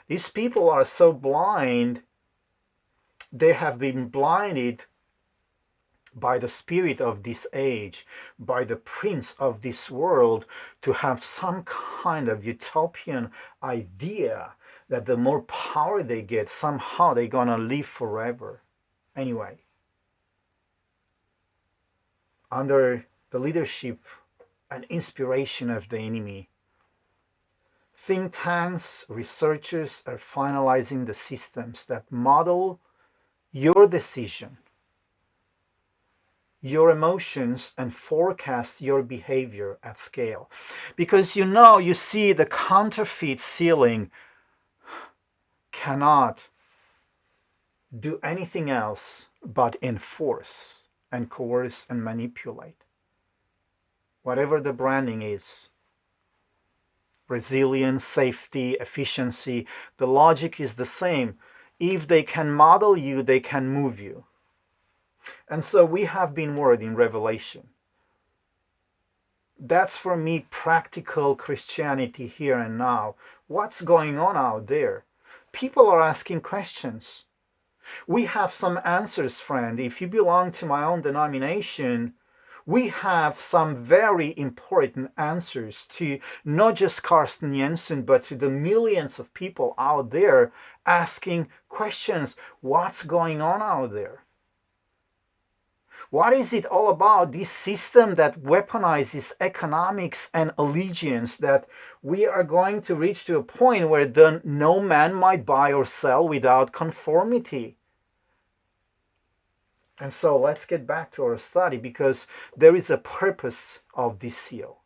These people are so blind, they have been blinded by the spirit of this age, by the prince of this world, to have some kind of utopian idea that the more power they get, somehow they're gonna live forever. Anyway, under the leadership and inspiration of the enemy, think tanks, researchers are finalizing the systems that model your decision, your emotions, and forecast your behavior at scale. Because you see the counterfeit ceiling cannot do anything else but enforce and coerce and manipulate. Whatever the branding is, resilience, safety, efficiency, the logic is the same. If they can model you, they can move you. And so we have been word in Revelation. That's for me practical Christianity here and now. What's going on out there? People are asking questions. We have some answers, friend. If you belong to my own denomination, we have some very important answers to not just Carsten Jensen, but to the millions of people out there asking questions. What's going on out there? What is it all about, this system that weaponizes economics and allegiance, that we are going to reach to a point where no man might buy or sell without conformity? And so let's get back to our study, because there is a purpose of this seal.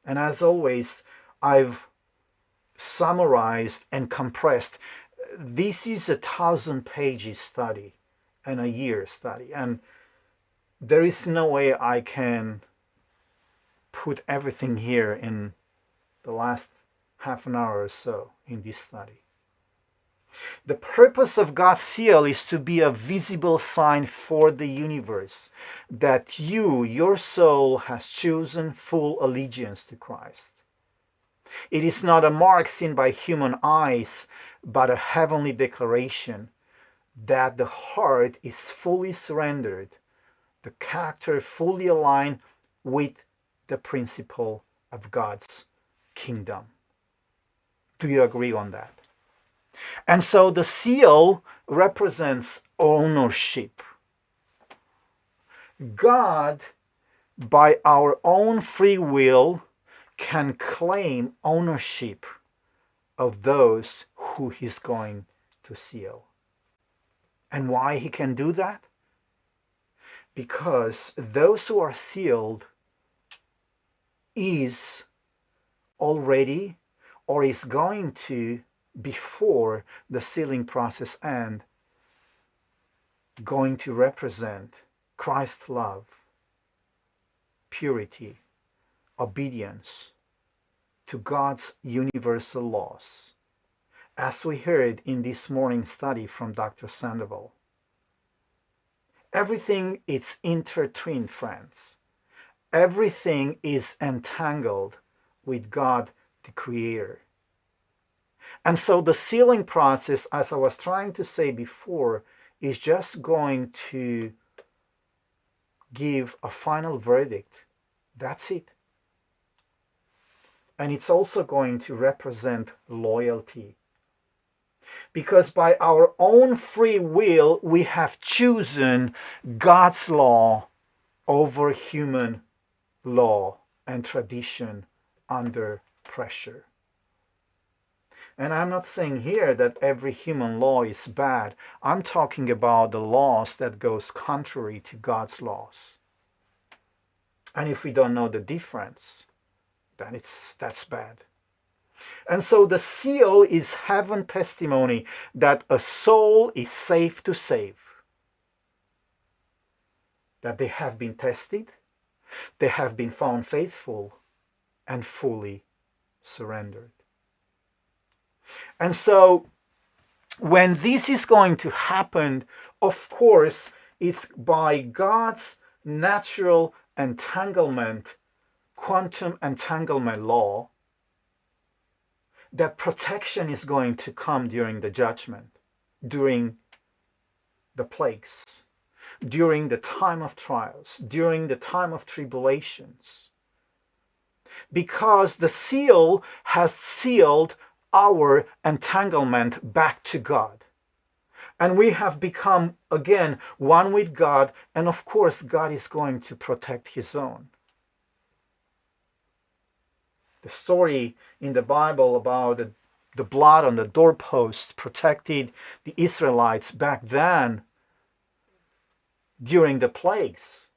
And as always, I've summarized and compressed. This is a 1,000-page study and a year study. And there is no way I can put everything here in the last half an hour or so in this study. The purpose of God's seal is to be a visible sign for the universe that your soul, has chosen full allegiance to Christ. It is not a mark seen by human eyes, but a heavenly declaration that the heart is fully surrendered, the character fully aligned with the principle of God's kingdom. Do you agree on that? And so the seal represents ownership. God, by our own free will, can claim ownership of those who he's going to seal. And why he can do that? Because those who are sealed is already or is going to, before the sealing process ends, going to represent Christ's love, purity, obedience to God's universal laws, as we heard in this morning's study from Dr. Sandoval. Everything is intertwined, friends. Everything is entangled with God, the Creator. And so the sealing process, as I was trying to say before, is just going to give a final verdict. That's it. And it's also going to represent loyalty. Because by our own free will, we have chosen God's law over human law and tradition under pressure. And I'm not saying here that every human law is bad. I'm talking about the laws that goes contrary to God's laws. And if we don't know the difference, then that's bad. And so the seal is heaven's testimony that a soul is safe to save. That they have been tested, they have been found faithful, and fully surrendered. And so when this is going to happen, of course, it's by God's natural entanglement, quantum entanglement law, that protection is going to come during the judgment, during the plagues, during the time of trials, during the time of tribulations. Because the seal has sealed our entanglement back to God. And we have become, again, one with God, and of course, God is going to protect his own. The story in the Bible about the blood on the doorposts protected the Israelites back then during the plagues.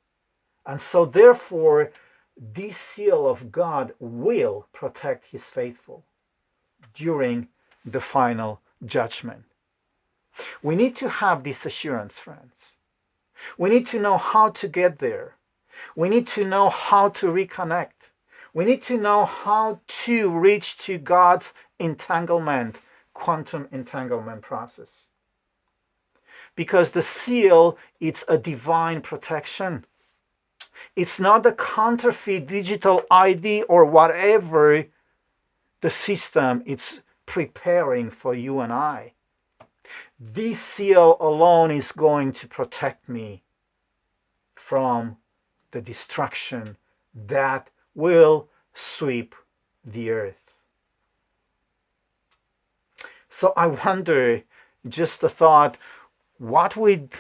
And so therefore, this seal of God will protect his faithful during the final judgment. We need to have this assurance, friends. We need to know how to get there. We need to know how to reconnect. We need to know how to reach to God's entanglement, quantum entanglement process. Because the seal, it's a divine protection. It's not a counterfeit digital ID or whatever the system is preparing for you and I. This seal alone is going to protect me from the destruction that will sweep the earth. So I wonder, just a thought, what would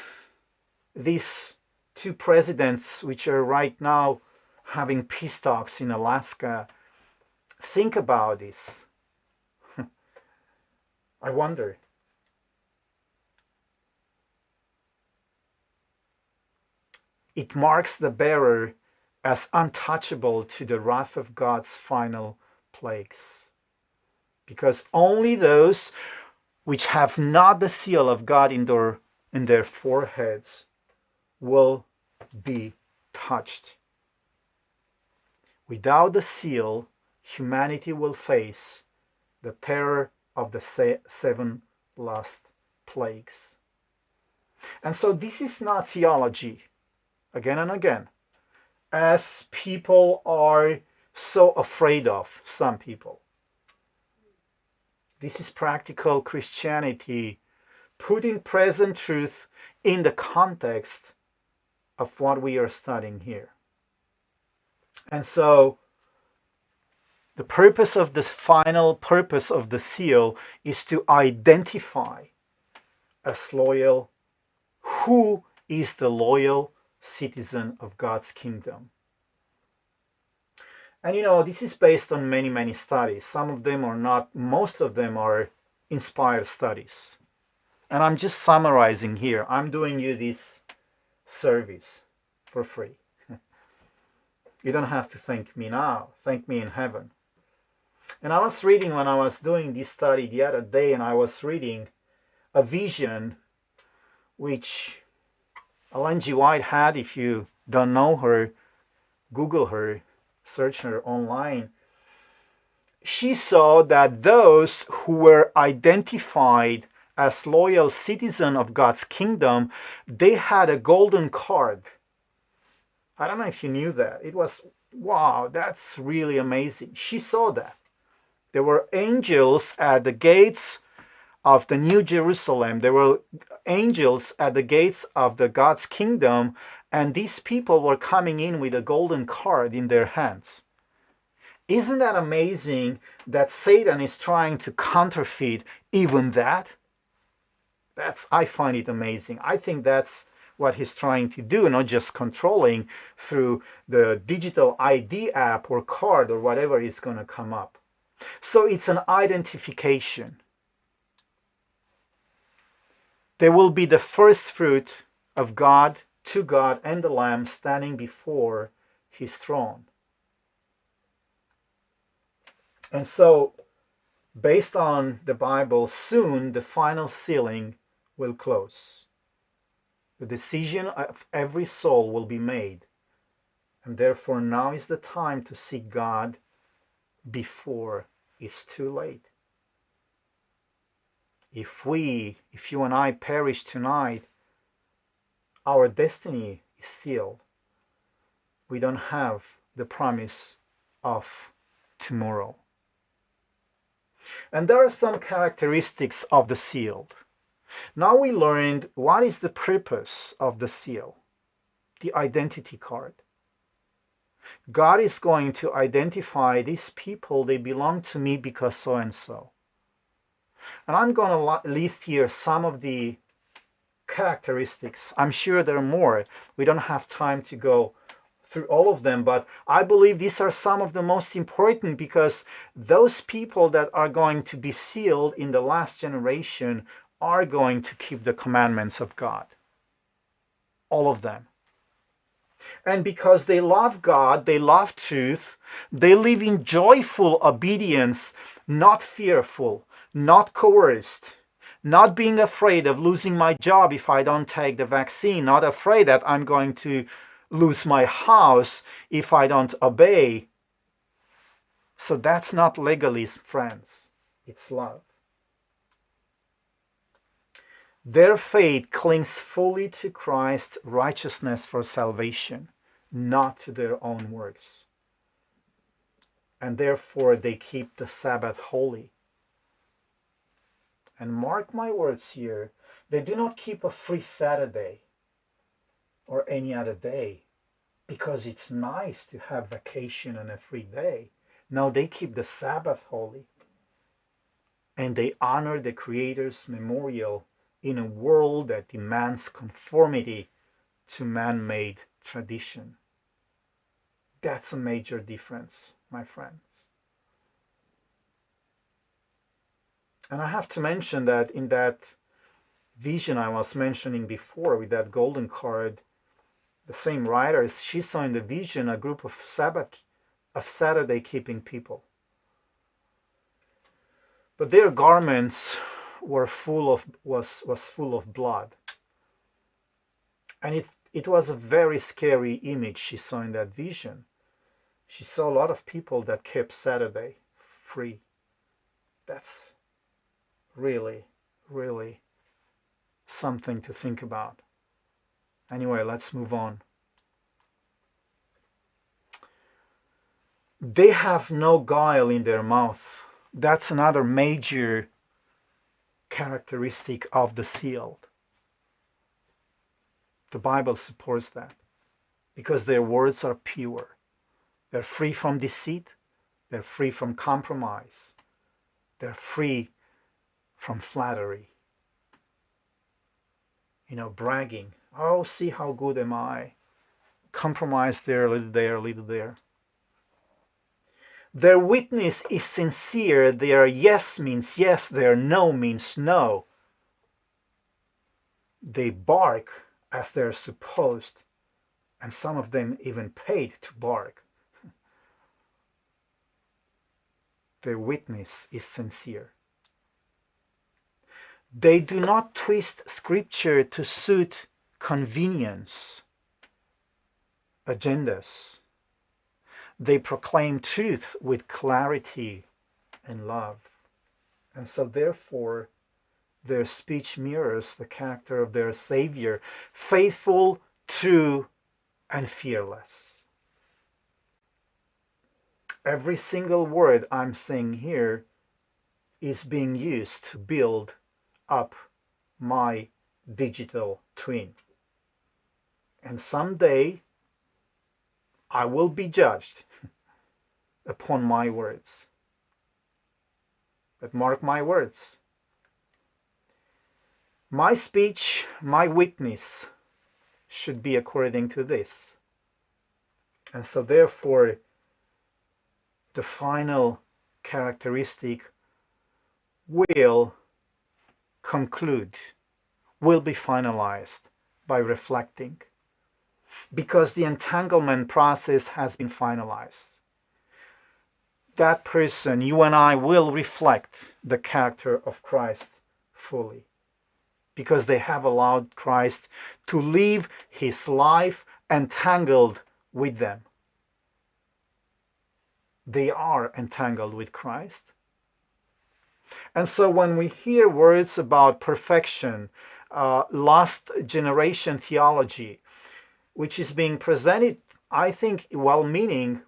these two presidents, which are right now having peace talks in Alaska, think about this? I wonder. It marks the bearer as untouchable to the wrath of God's final plagues. Because only those which have not the seal of God in their foreheads will be touched. Without the seal, humanity will face the terror of the 7 last plagues. And so this is not theology, again and again, as people are so afraid of, some people. This is practical Christianity, putting present truth in the context of what we are studying here. And so the final purpose of the seal is to identify as loyal who is the loyal citizen of God's kingdom. And this is based on many, many studies. Some of them are not, most of them are inspired studies. And I'm just summarizing here. I'm doing you this service for free. You don't have to thank me now. Thank me in heaven. And I was reading when I was doing this study the other day, and I was reading a vision which Ellen G. White had. If you don't know her, Google her, search her online. She saw that those who were identified as loyal citizens of God's kingdom, they had a golden card. I don't know if you knew that. It was, wow, that's really amazing. She saw that. There were angels at the gates of the New Jerusalem. There were angels at the gates of the God's kingdom, and these people were coming in with a golden card in their hands. Isn't that amazing that Satan is trying to counterfeit even that? I find it amazing. I think that's what he's trying to do, not just controlling through the digital ID app or card or whatever is going to come up. So it's an identification. There will be the first fruit of God, to God and the Lamb standing before his throne. And so, based on the Bible, soon the final sealing will close. The decision of every soul will be made. And therefore now is the time to seek God before it's too late. If you and I perish tonight, our destiny is sealed. We don't have the promise of tomorrow. And there are some characteristics of the sealed. Now we learned what is the purpose of the seal, the identity card. God is going to identify these people, they belong to me because so and so. And I'm going to list here some of the characteristics. I'm sure there are more. We don't have time to go through all of them, but I believe these are some of the most important, because those people that are going to be sealed in the last generation are going to keep the commandments of God. All of them. And because they love God, they love truth, they live in joyful obedience, not fearful, not coerced, not being afraid of losing my job if I don't take the vaccine, not afraid that I'm going to lose my house if I don't obey. So that's not legalism, friends. It's love. Their faith clings fully to Christ's righteousness for salvation, not to their own works. And therefore they keep the Sabbath holy. And mark my words here, they do not keep a free Saturday or any other day because it's nice to have vacation and a free day. No, they keep the Sabbath holy. And they honor the Creator's memorial in a world that demands conformity to man-made tradition. That's a major difference, my friends. And I have to mention that in that vision I was mentioning before with that golden card, the same writer, she saw in the vision a group of Saturday keeping people. But their garments were full of blood. And it was a very scary image she saw in that vision. She saw a lot of people that kept Saturday free. That's really, really something to think about. Anyway, let's move on. They have no guile in their mouth. That's another major characteristic of the sealed. The Bible supports that because their words are pure. They're free from deceit. They're free from compromise. They're free from flattery. Bragging. Oh, see how good am I. Compromise there, a little there, a little there. Their witness is sincere. Their yes means yes. Their no means no. They bark as they're supposed, and some of them even paid to bark. Their witness is sincere. They do not twist scripture to suit convenience, agendas. They proclaim truth with clarity and love. And so therefore, their speech mirrors the character of their Savior, faithful, true, and fearless. Every single word I'm saying here is being used to build up my digital twin. And someday I will be judged upon my words. But mark my words. My speech, my witness should be according to this. And so therefore, the final characteristic will conclude, will be finalized by reflecting, because the entanglement process has been finalized. That person, you and I, will reflect the character of Christ fully, because they have allowed Christ to live his life entangled with them. They are entangled with Christ. And so when we hear words about perfection, last generation theology, which is being presented, I think, well-meaning,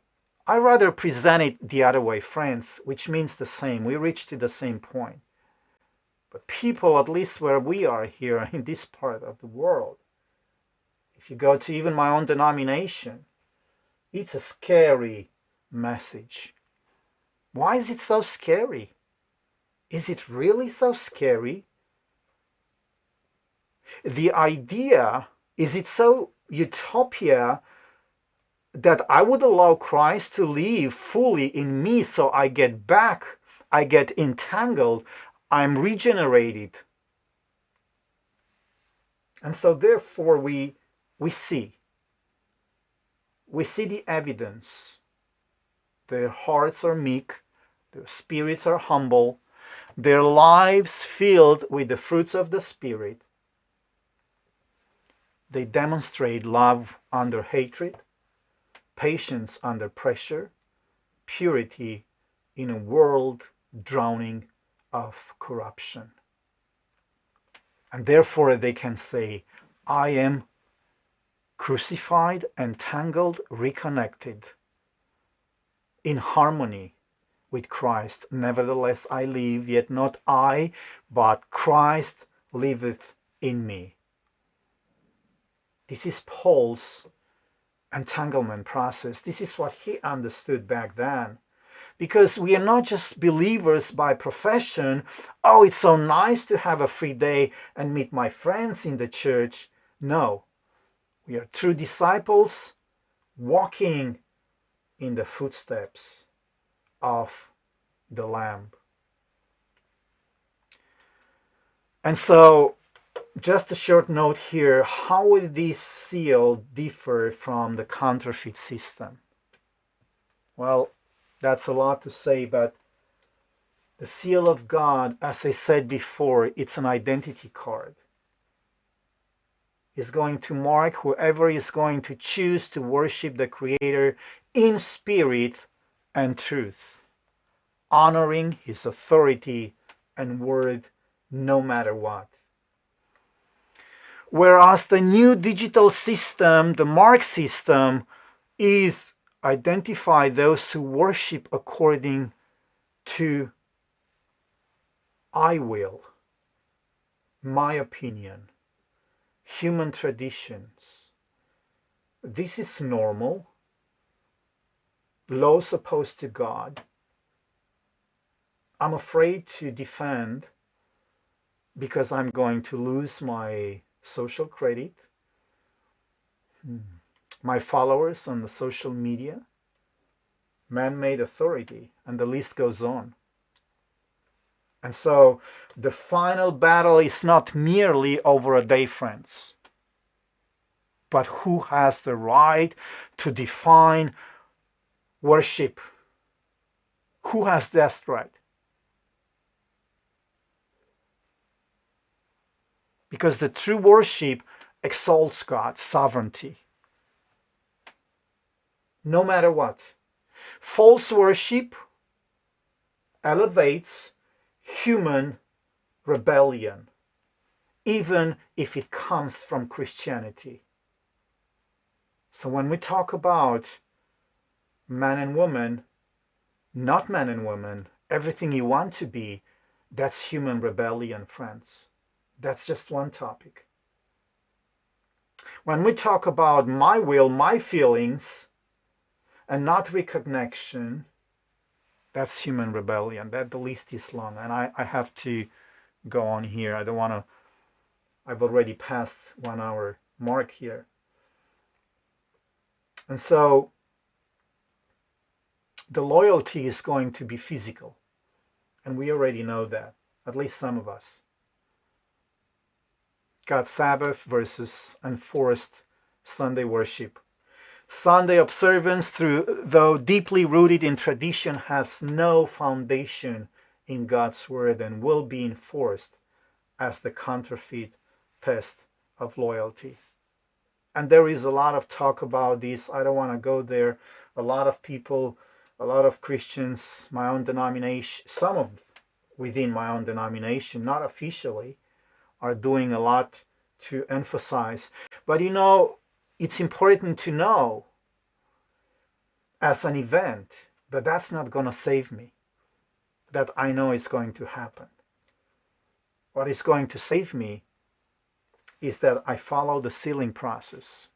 I rather present it the other way, friends, which means the same. We reach to the same point. But people, at least where we are here in this part of the world, if you go to even my own denomination, it's a scary message. Why is it so scary? Is it really so scary? The idea, is it so utopia that I would allow Christ to live fully in me so I get back, I get entangled, I'm regenerated. And so therefore we see the evidence. Their hearts are meek, their spirits are humble, their lives filled with the fruits of the Spirit. They demonstrate love under hatred, patience under pressure, purity in a world drowning of corruption. And therefore they can say, I am crucified, entangled, reconnected, in harmony with Christ. Nevertheless I live, yet not I, but Christ liveth in me. This is Paul's entanglement process. This is what he understood back then. Because we are not just believers by profession. Oh, it's so nice to have a free day and meet my friends in the church. No, we are true disciples walking in the footsteps of the Lamb. And so, just a short note here, how will this seal differ from the counterfeit system? Well, that's a lot to say, but the seal of God, as I said before, it's an identity card. is going to mark whoever is going to choose to worship the Creator in spirit and truth, honoring his authority and word no matter what. Whereas the new digital system, the mark system, is identify those who worship according to I will, my opinion, human traditions. This is normal, laws opposed to God. I'm afraid to defend because I'm going to lose my social credit, my followers on the social media, man-made authority, and the list goes on. And so the final battle is not merely over a day, friends, but who has the right to define worship? Who has that right? Because the true worship exalts God's sovereignty, no matter what. False worship elevates human rebellion, even if it comes from Christianity. So when we talk about man and woman, not man and woman, everything you want to be, that's human rebellion, friends. That's just one topic. When we talk about my will, my feelings, and not recognition, that's human rebellion. That the list is long, and I have to go on here. I don't want to, I've already passed 1 hour mark here. And so the loyalty is going to be physical, and we already know that, at least some of us. God's Sabbath versus enforced Sunday worship. Sunday observance, though deeply rooted in tradition, has no foundation in God's word and will be enforced as the counterfeit test of loyalty. And there is a lot of talk about this. I don't want to go there. A lot of people, a lot of Christians, my own denomination, some of within my own denomination, not officially, are doing a lot to emphasize. But you know, it's important to know as an event that that's not going to save me, that I know is going to happen. What is going to save me is that I follow the sealing process.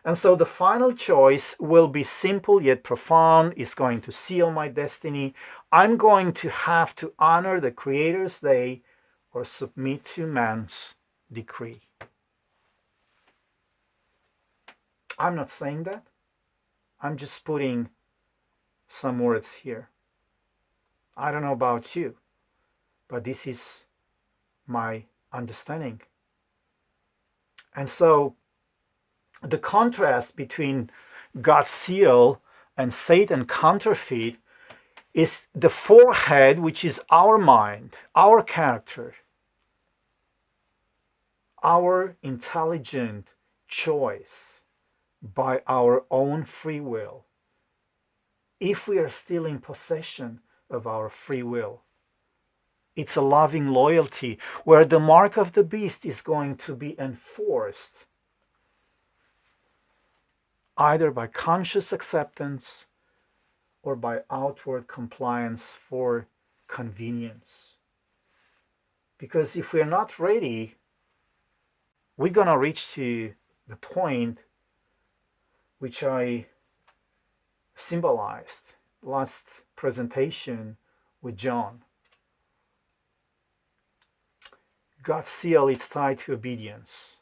And so the final choice will be simple yet profound. It's going to seal my destiny. I'm going to have to honor the Creator's day or submit to man's decree. I'm not saying that. I'm just putting some words here. I don't know about you, but this is my understanding. And so the contrast between God's seal and Satan counterfeit is the forehead, which is our mind, our character, our intelligent choice by our own free will. If we are still in possession of our free will, it's a loving loyalty where the mark of the beast is going to be enforced either by conscious acceptance or by outward compliance for convenience. Because if we're not ready, we're going to reach to the point which I symbolized last presentation with John. God's seal is tied to obedience,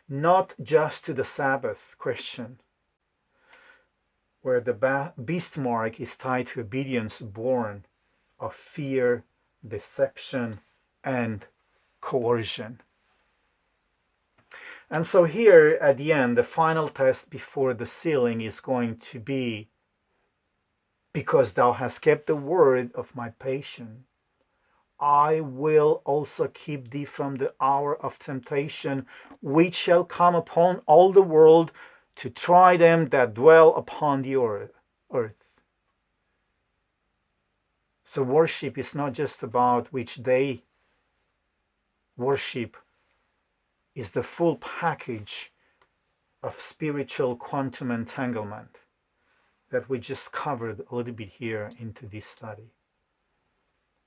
not just to the Sabbath question, where the beast mark is tied to obedience born of fear, deception, and coercion. And so here at the end, the final test before the sealing is going to be, because thou hast kept the word of my patience, I will also keep thee from the hour of temptation, which shall come upon all the world to try them that dwell upon the earth. So worship is not just about which day. Worship is the full package of spiritual quantum entanglement that we just covered a little bit here into this study.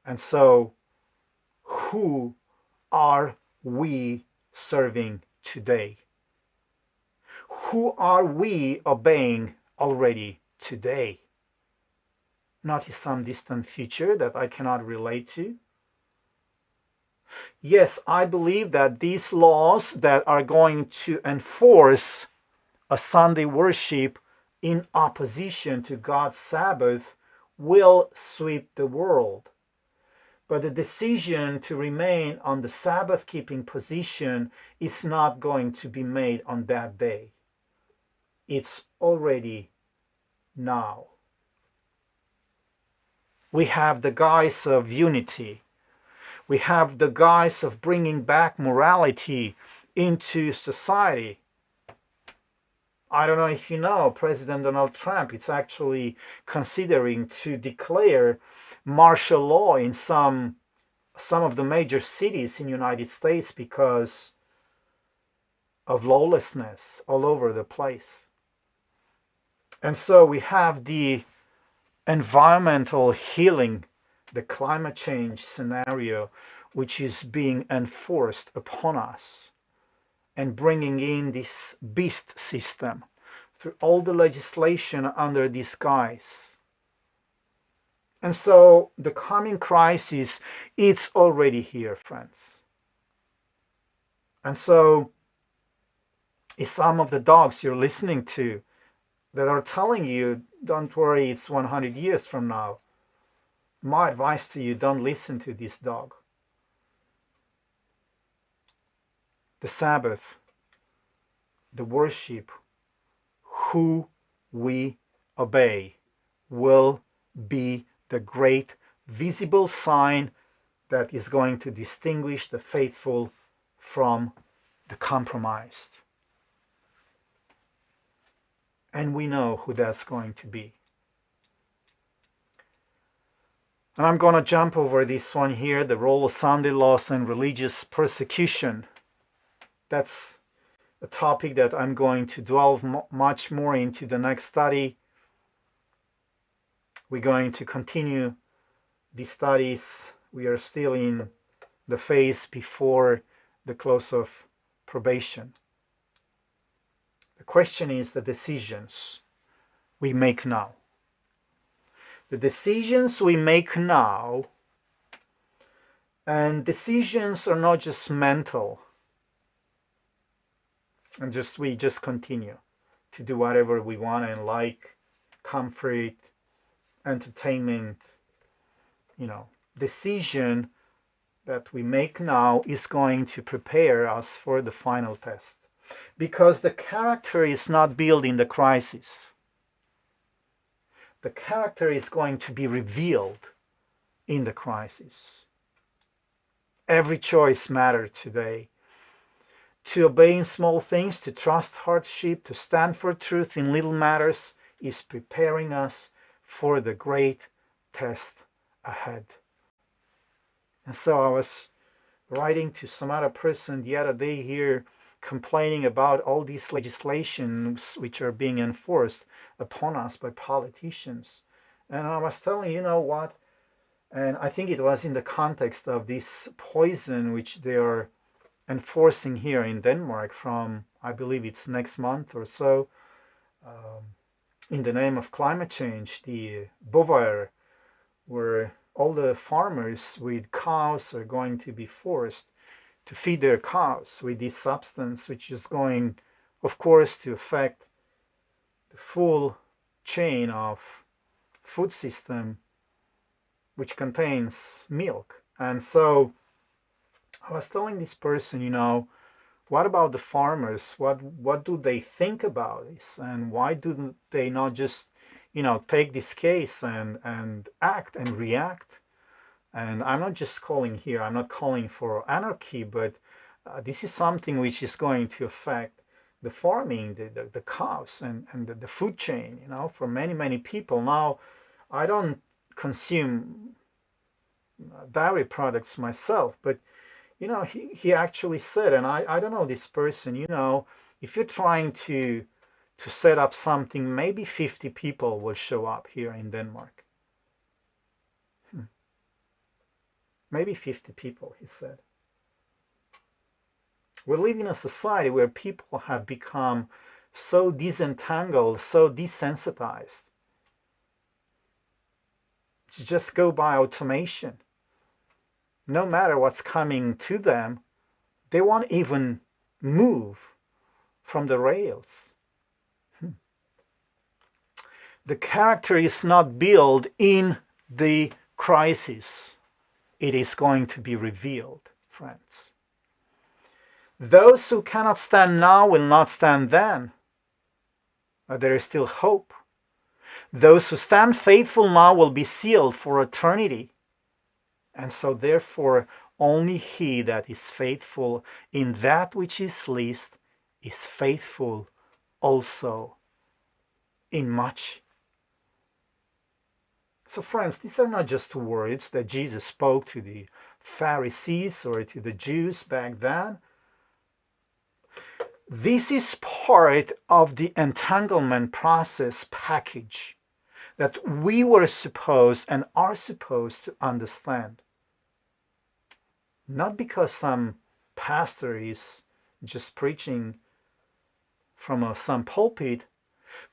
And so, who are we serving today? Who are we obeying already today? Not in some distant future that I cannot relate to. Yes, I believe that these laws that are going to enforce a Sunday worship in opposition to God's Sabbath will sweep the world. But the decision to remain on the Sabbath-keeping position is not going to be made on that day. It's already now. We have the guise of unity. We have the guise of bringing back morality into society. I don't know if you know, President Donald Trump is actually considering to declare martial law in some of the major cities in the United States because of lawlessness all over the place. And so we have the environmental healing, the climate change scenario, which is being enforced upon us and bringing in this beast system through all the legislation under this guise. And so the coming crisis, it's already here, friends. And so if some of the dogs you're listening to that are telling you, don't worry, it's 100 years from now, my advice to you, don't listen to this dog. The Sabbath, the worship, who we obey will be the great visible sign that is going to distinguish the faithful from the compromised. And we know who that's going to be. And I'm going to jump over this one here, the role of Sunday laws and religious persecution. That's a topic that I'm going to delve much more into the next study. We're going to continue these studies. We are still in the phase before the close of probation. The question is the decisions we make now. The decisions we make now, and decisions are not just mental, and we just continue to do whatever we want and like, comfort, entertainment, decision that we make now is going to prepare us for the final test. Because the character is not built in the crisis. The character is going to be revealed in the crisis. Every choice matters today. To obey in small things, to trust hardship, to stand for truth in little matters is preparing us for the great test ahead. And so I was writing to some other person the other day here, complaining about all these legislations which are being enforced upon us by politicians. And I was telling you know what, and I think it was in the context of this poison which they are enforcing here in Denmark from, I believe it's next month or so, in the name of climate change, the bovine, where all the farmers with cows are going to be forced to feed their cows with this substance, which is going, of course, to affect the full chain of food system, which contains milk. And so I was telling this person, what about the farmers? What do they think about this? And why do they not just, take this case and act and react? And I'm not just calling here, I'm not calling for anarchy, but this is something which is going to affect the farming, the cows, and the food chain, you know, for many, many people. Now, I don't consume dairy products myself, but, you know, he actually said, and I don't know this person, you know, if you're trying to set up something, maybe 50 people will show up here in Denmark. Maybe 50 people, he said. We live in a society where people have become so disentangled, so desensitized, to just go by automation. No matter what's coming to them, they won't even move from the rails. The character is not built in the crisis. It is going to be revealed, friends. Those who cannot stand now will not stand then. But there is still hope. Those who stand faithful now will be sealed for eternity. And so therefore, only he that is faithful in that which is least is faithful also in much. So friends, these are not just words that Jesus spoke to the Pharisees or to the Jews back then. This is part of the entanglement process package that we were supposed and are supposed to understand. Not because some pastor is just preaching from some pulpit,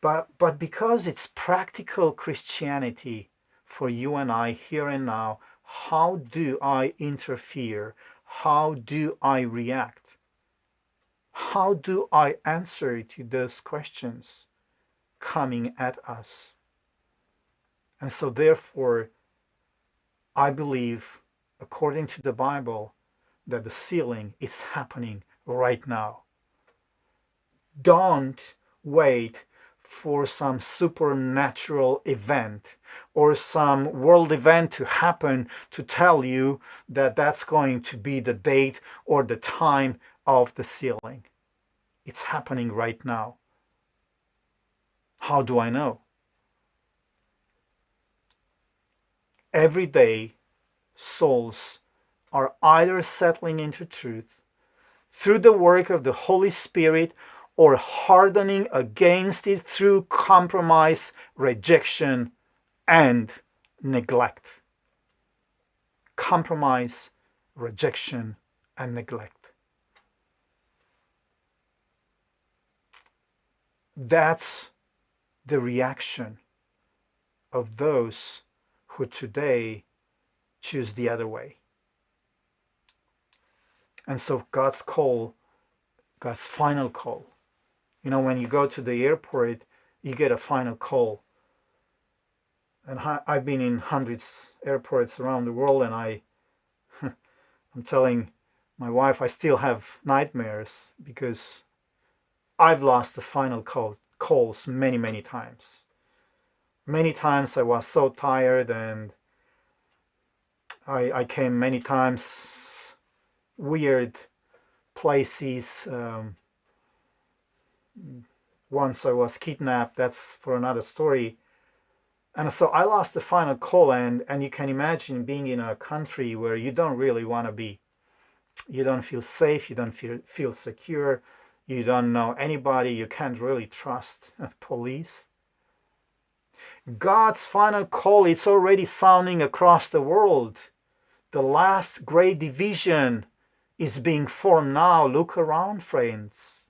but because it's practical Christianity for you and I here and now. How do I interfere? How do I react? How do I answer to those questions coming at us? And so therefore, I believe, according to the Bible, that the sealing is happening right now. Don't wait for some supernatural event or some world event to happen to tell you that that's going to be the date or the time of the sealing. It's happening right now. How do I know? Every day, souls are either settling into truth through the work of the Holy Spirit or hardening against it through compromise, rejection, and neglect. Compromise, rejection, and neglect. That's the reaction of those who today choose the other way. And so God's call, God's final call. You know, when you go to the airport, you get a final call. And I've been in hundreds of airports around the world, and I'm telling my wife I still have nightmares because I've lost the final calls many, many times. Many times I was so tired, and I came many times weird places. Once I was kidnapped, that's for another story. And so I lost the final call, and you can imagine being in a country where you don't really want to be. You don't feel safe, you don't feel secure, you don't know anybody, you can't really trust police. God's final call, it's already sounding across the world. The last great division is being formed now. Look around, friends.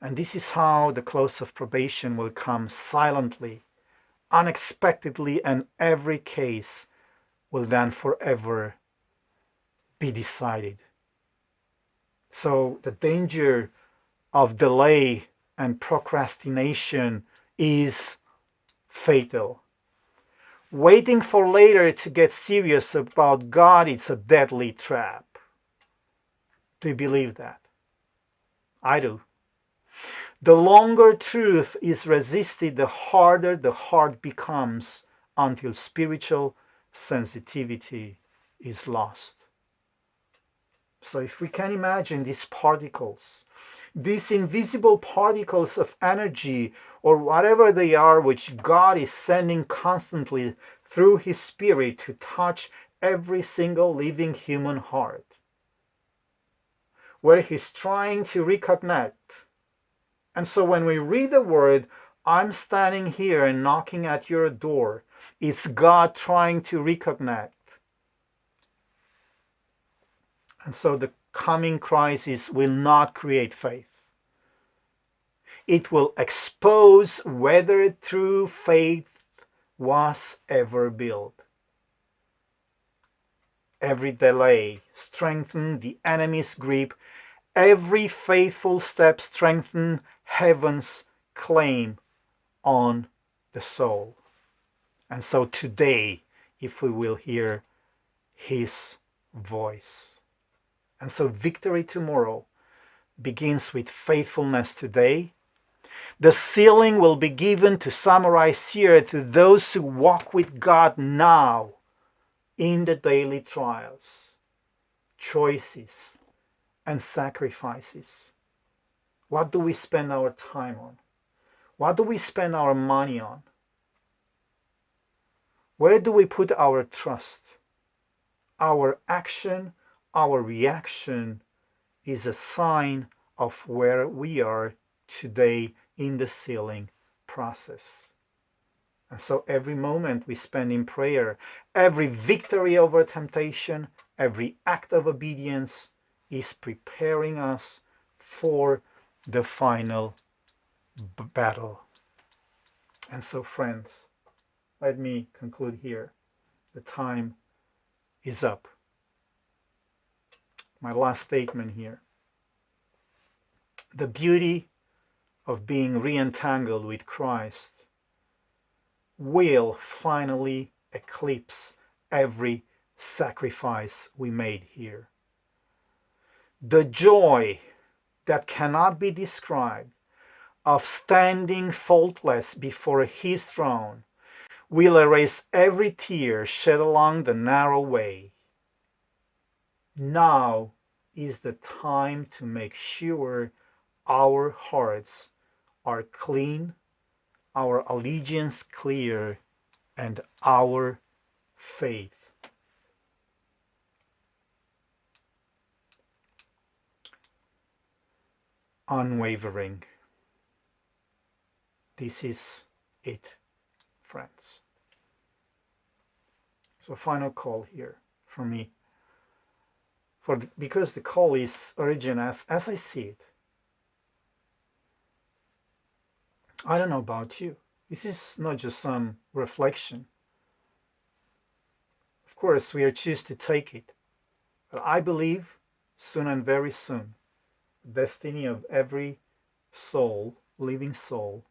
And this is how the close of probation will come silently, unexpectedly, and every case will then forever be decided. So the danger of delay and procrastination is fatal. Waiting for later to get serious about God, it's a deadly trap. Do you believe that? I do. The longer truth is resisted, the harder the heart becomes until spiritual sensitivity is lost. So if we can imagine these particles, these invisible particles of energy or whatever they are, which God is sending constantly through His Spirit to touch every single living human heart, where He's trying to reconnect. And so when we read the word, I'm standing here and knocking at your door, it's God trying to reconnect. And so the coming crisis will not create faith. It will expose whether true faith was ever built. Every delay strengthens the enemy's grip. Every faithful step strengthens heaven's claim on the soul. And so today, if we will hear His voice. And so victory tomorrow begins with faithfulness today. The sealing will be given to summarize here to those who walk with God now in the daily trials, choices, and sacrifices. What do we spend our time on? What do we spend our money on? Where do we put our trust? Our action, our reaction is a sign of where we are today in the sealing process. And so every moment we spend in prayer, every victory over temptation, every act of obedience is preparing us for the final battle. And so, friends, let me conclude here. The time is up. My last statement here. The beauty of being re-entangled with Christ will finally eclipse every sacrifice we made here. The joy that cannot be described of standing faultless before His throne will erase every tear shed along the narrow way. Now is the time to make sure our hearts are clean, our allegiance clear, and our faith unwavering. This is it, friends. So final call here from me. Because the call is urgent as I see it. I don't know about you. This is not just some reflection. Of course, we are choosing to take it. But I believe soon and very soon, the destiny of every soul, living soul,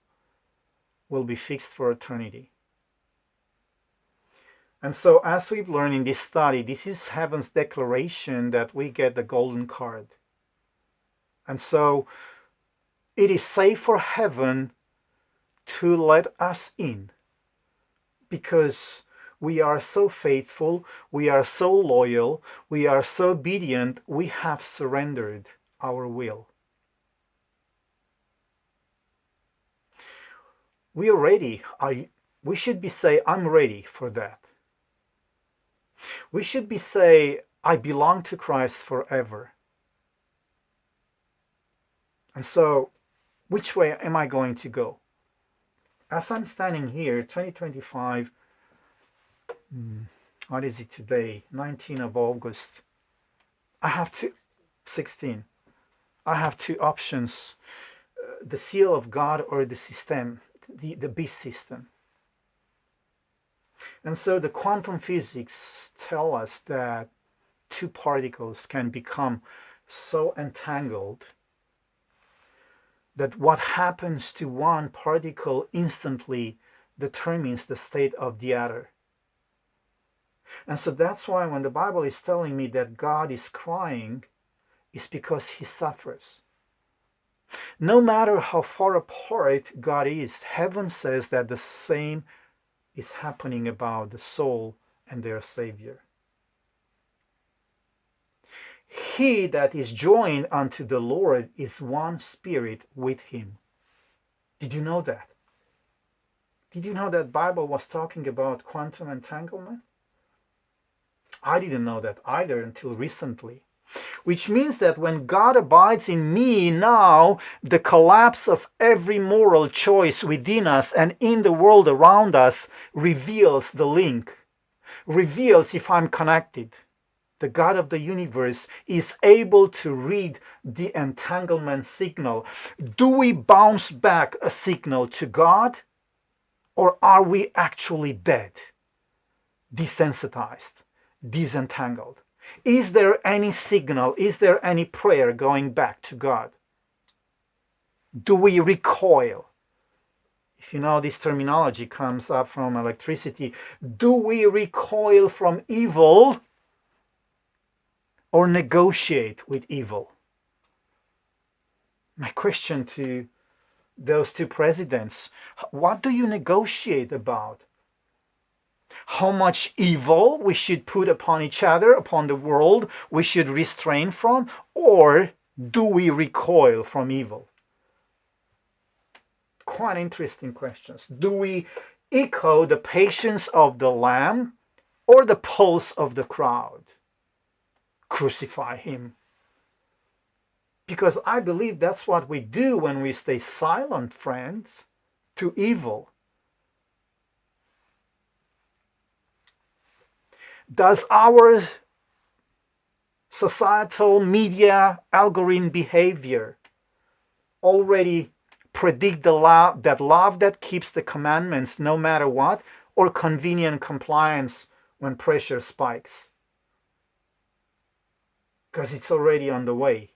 will be fixed for eternity. And so as we've learned in this study, this is heaven's declaration that we get the golden card. And so it is safe for heaven to let us in because we are so faithful, we are so loyal, we are so obedient, we have surrendered our will. We are ready. We should be say, I'm ready for that. We should be say, I belong to Christ forever. And so, which way am I going to go? As I'm standing here, 2025, what is it today? 19th of August. I have 16. I have two options. The seal of God or the system, the beast system. And so the quantum physics tell us that two particles can become so entangled that what happens to one particle instantly determines the state of the other. And so that's why when the Bible is telling me that God is crying, it's because He suffers. No matter how far apart God is, heaven says that the same is happening about the soul and their Savior. He that is joined unto the Lord is one spirit with him. Did you know that? Did you know that Bible was talking about quantum entanglement? I didn't know that either until recently. Which means that when God abides in me now, the collapse of every moral choice within us and in the world around us reveals the link, reveals if I'm connected. The God of the universe is able to read the entanglement signal. Do we bounce back a signal to God, or are we actually dead, desensitized, disentangled? Is there any signal, is there any prayer going back to God? Do we recoil? If you know, this terminology comes up from electricity. Do we recoil from evil or negotiate with evil? My question to those two presidents, what do you negotiate about? How much evil we should put upon each other, upon the world, we should restrain from, or do we recoil from evil? Quite interesting questions. Do we echo the patience of the Lamb or the pulse of the crowd? Crucify him. Because I believe that's what we do when we stay silent, friends, to evil. Does our societal media algorithm behavior already predict that love that keeps the commandments no matter what, or convenient compliance when pressure spikes? Because it's already on the way.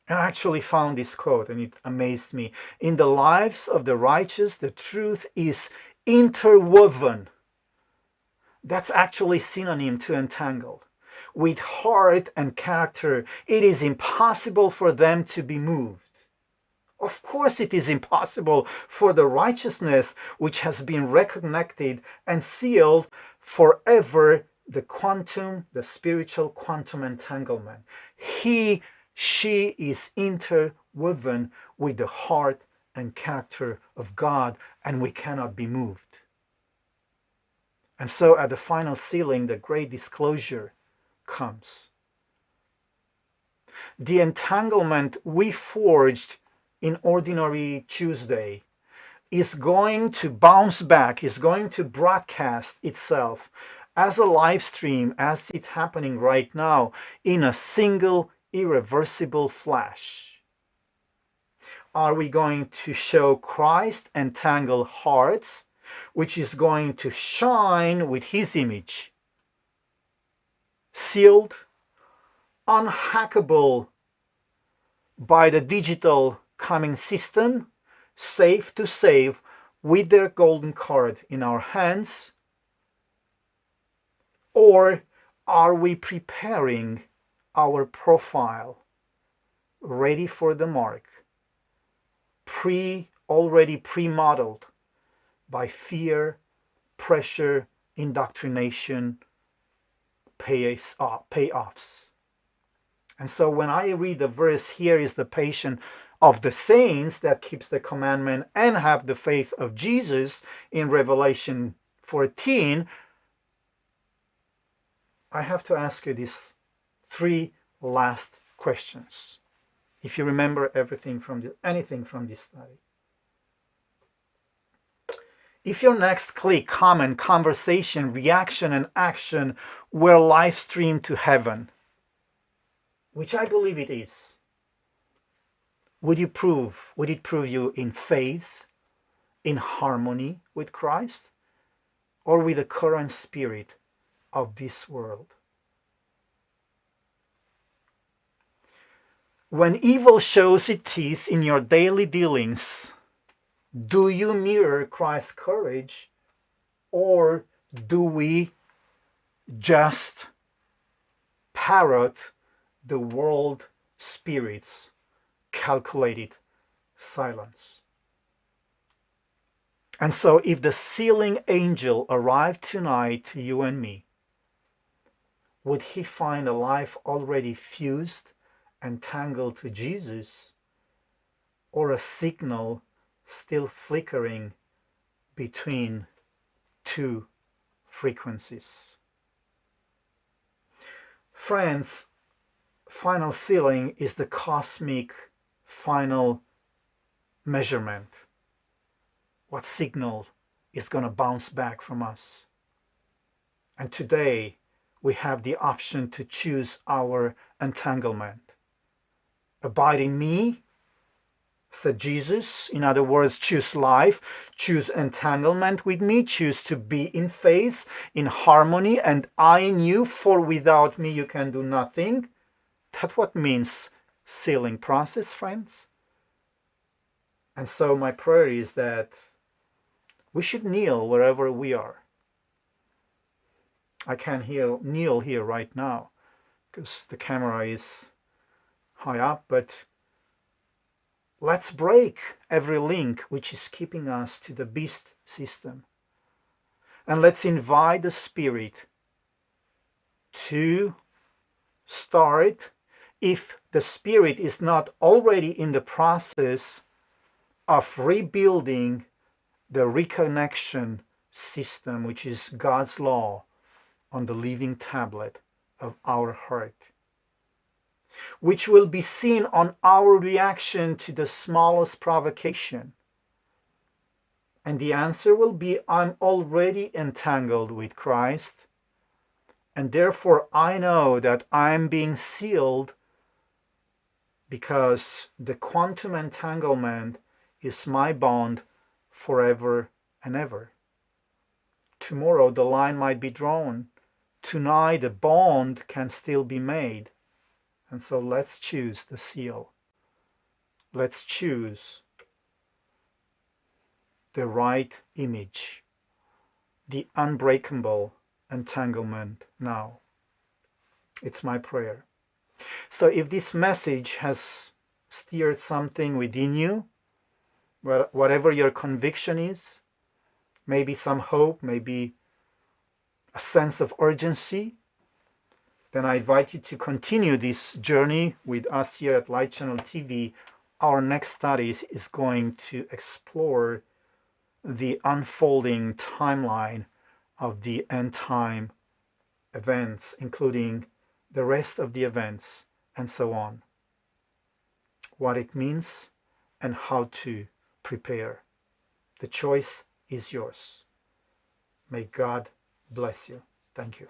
And I actually found this quote and it amazed me. In the lives of the righteous, the truth is interwoven. That's actually synonym to entangled. With heart and character, it is impossible for them to be moved. Of course it is impossible for the righteousness which has been reconnected and sealed forever, the spiritual quantum entanglement. She is interwoven with the heart and character of God, and we cannot be moved. And so at the final sealing, the great disclosure comes. The entanglement we forged in ordinary Tuesday is going to bounce back, is going to broadcast itself as a live stream, as it's happening right now, in a single irreversible flash. Are we going to show Christ entangled hearts, which is going to shine with his image, sealed, unhackable by the digital coming system, safe to save, with their golden card in our hands? Or are we preparing our profile, ready for the mark, already pre-modeled by fear, pressure, indoctrination, payoffs? And so when I read the verse, here is the patience of the saints that keeps the commandment and have the faith of Jesus in Revelation 14, I have to ask you these three last questions, if you remember anything from this study. If your next click, comment, conversation, reaction, and action were live streamed to heaven, which I believe it is, would it prove you in phase, in harmony with Christ, or with the current spirit of this world? When evil shows its teeth in your daily dealings, do you mirror Christ's courage, or do we just parrot the world spirit's calculated silence? And so if the sealing angel arrived tonight to you and me, would he find a life already fused and tangled to Jesus, or a signal still flickering between two frequencies? Friends, final sealing is the cosmic final measurement. What signal is going to bounce back from us? And today we have the option to choose our entanglement. Abide in me, said Jesus. In other words, choose life, choose entanglement with me, choose to be in phase, in harmony, and I in you, for without me you can do nothing. That's what means sealing process, friends. And so my prayer is that we should kneel wherever we are. I can't kneel here right now because the camera is high up, but let's break every link which is keeping us to the beast system. And let's invite the Spirit to start, if the Spirit is not already in the process of rebuilding the reconnection system, which is God's law, on the living tablet of our heart, which will be seen on our reaction to the smallest provocation. And the answer will be, I'm already entangled with Christ, and therefore I know that I'm being sealed because the quantum entanglement is my bond forever and ever. Tomorrow the line might be drawn. Tonight the bond can still be made. And so let's choose the seal. Let's choose the right image, the unbreakable entanglement now. It's my prayer. So if this message has stirred something within you, whatever your conviction is, maybe some hope, maybe a sense of urgency, then I invite you to continue this journey with us here at Light Channel TV. Our next study is going to explore the unfolding timeline of the end time events, including the rest of the events and so on. What it means and how to prepare. The choice is yours. May God bless you. Thank you.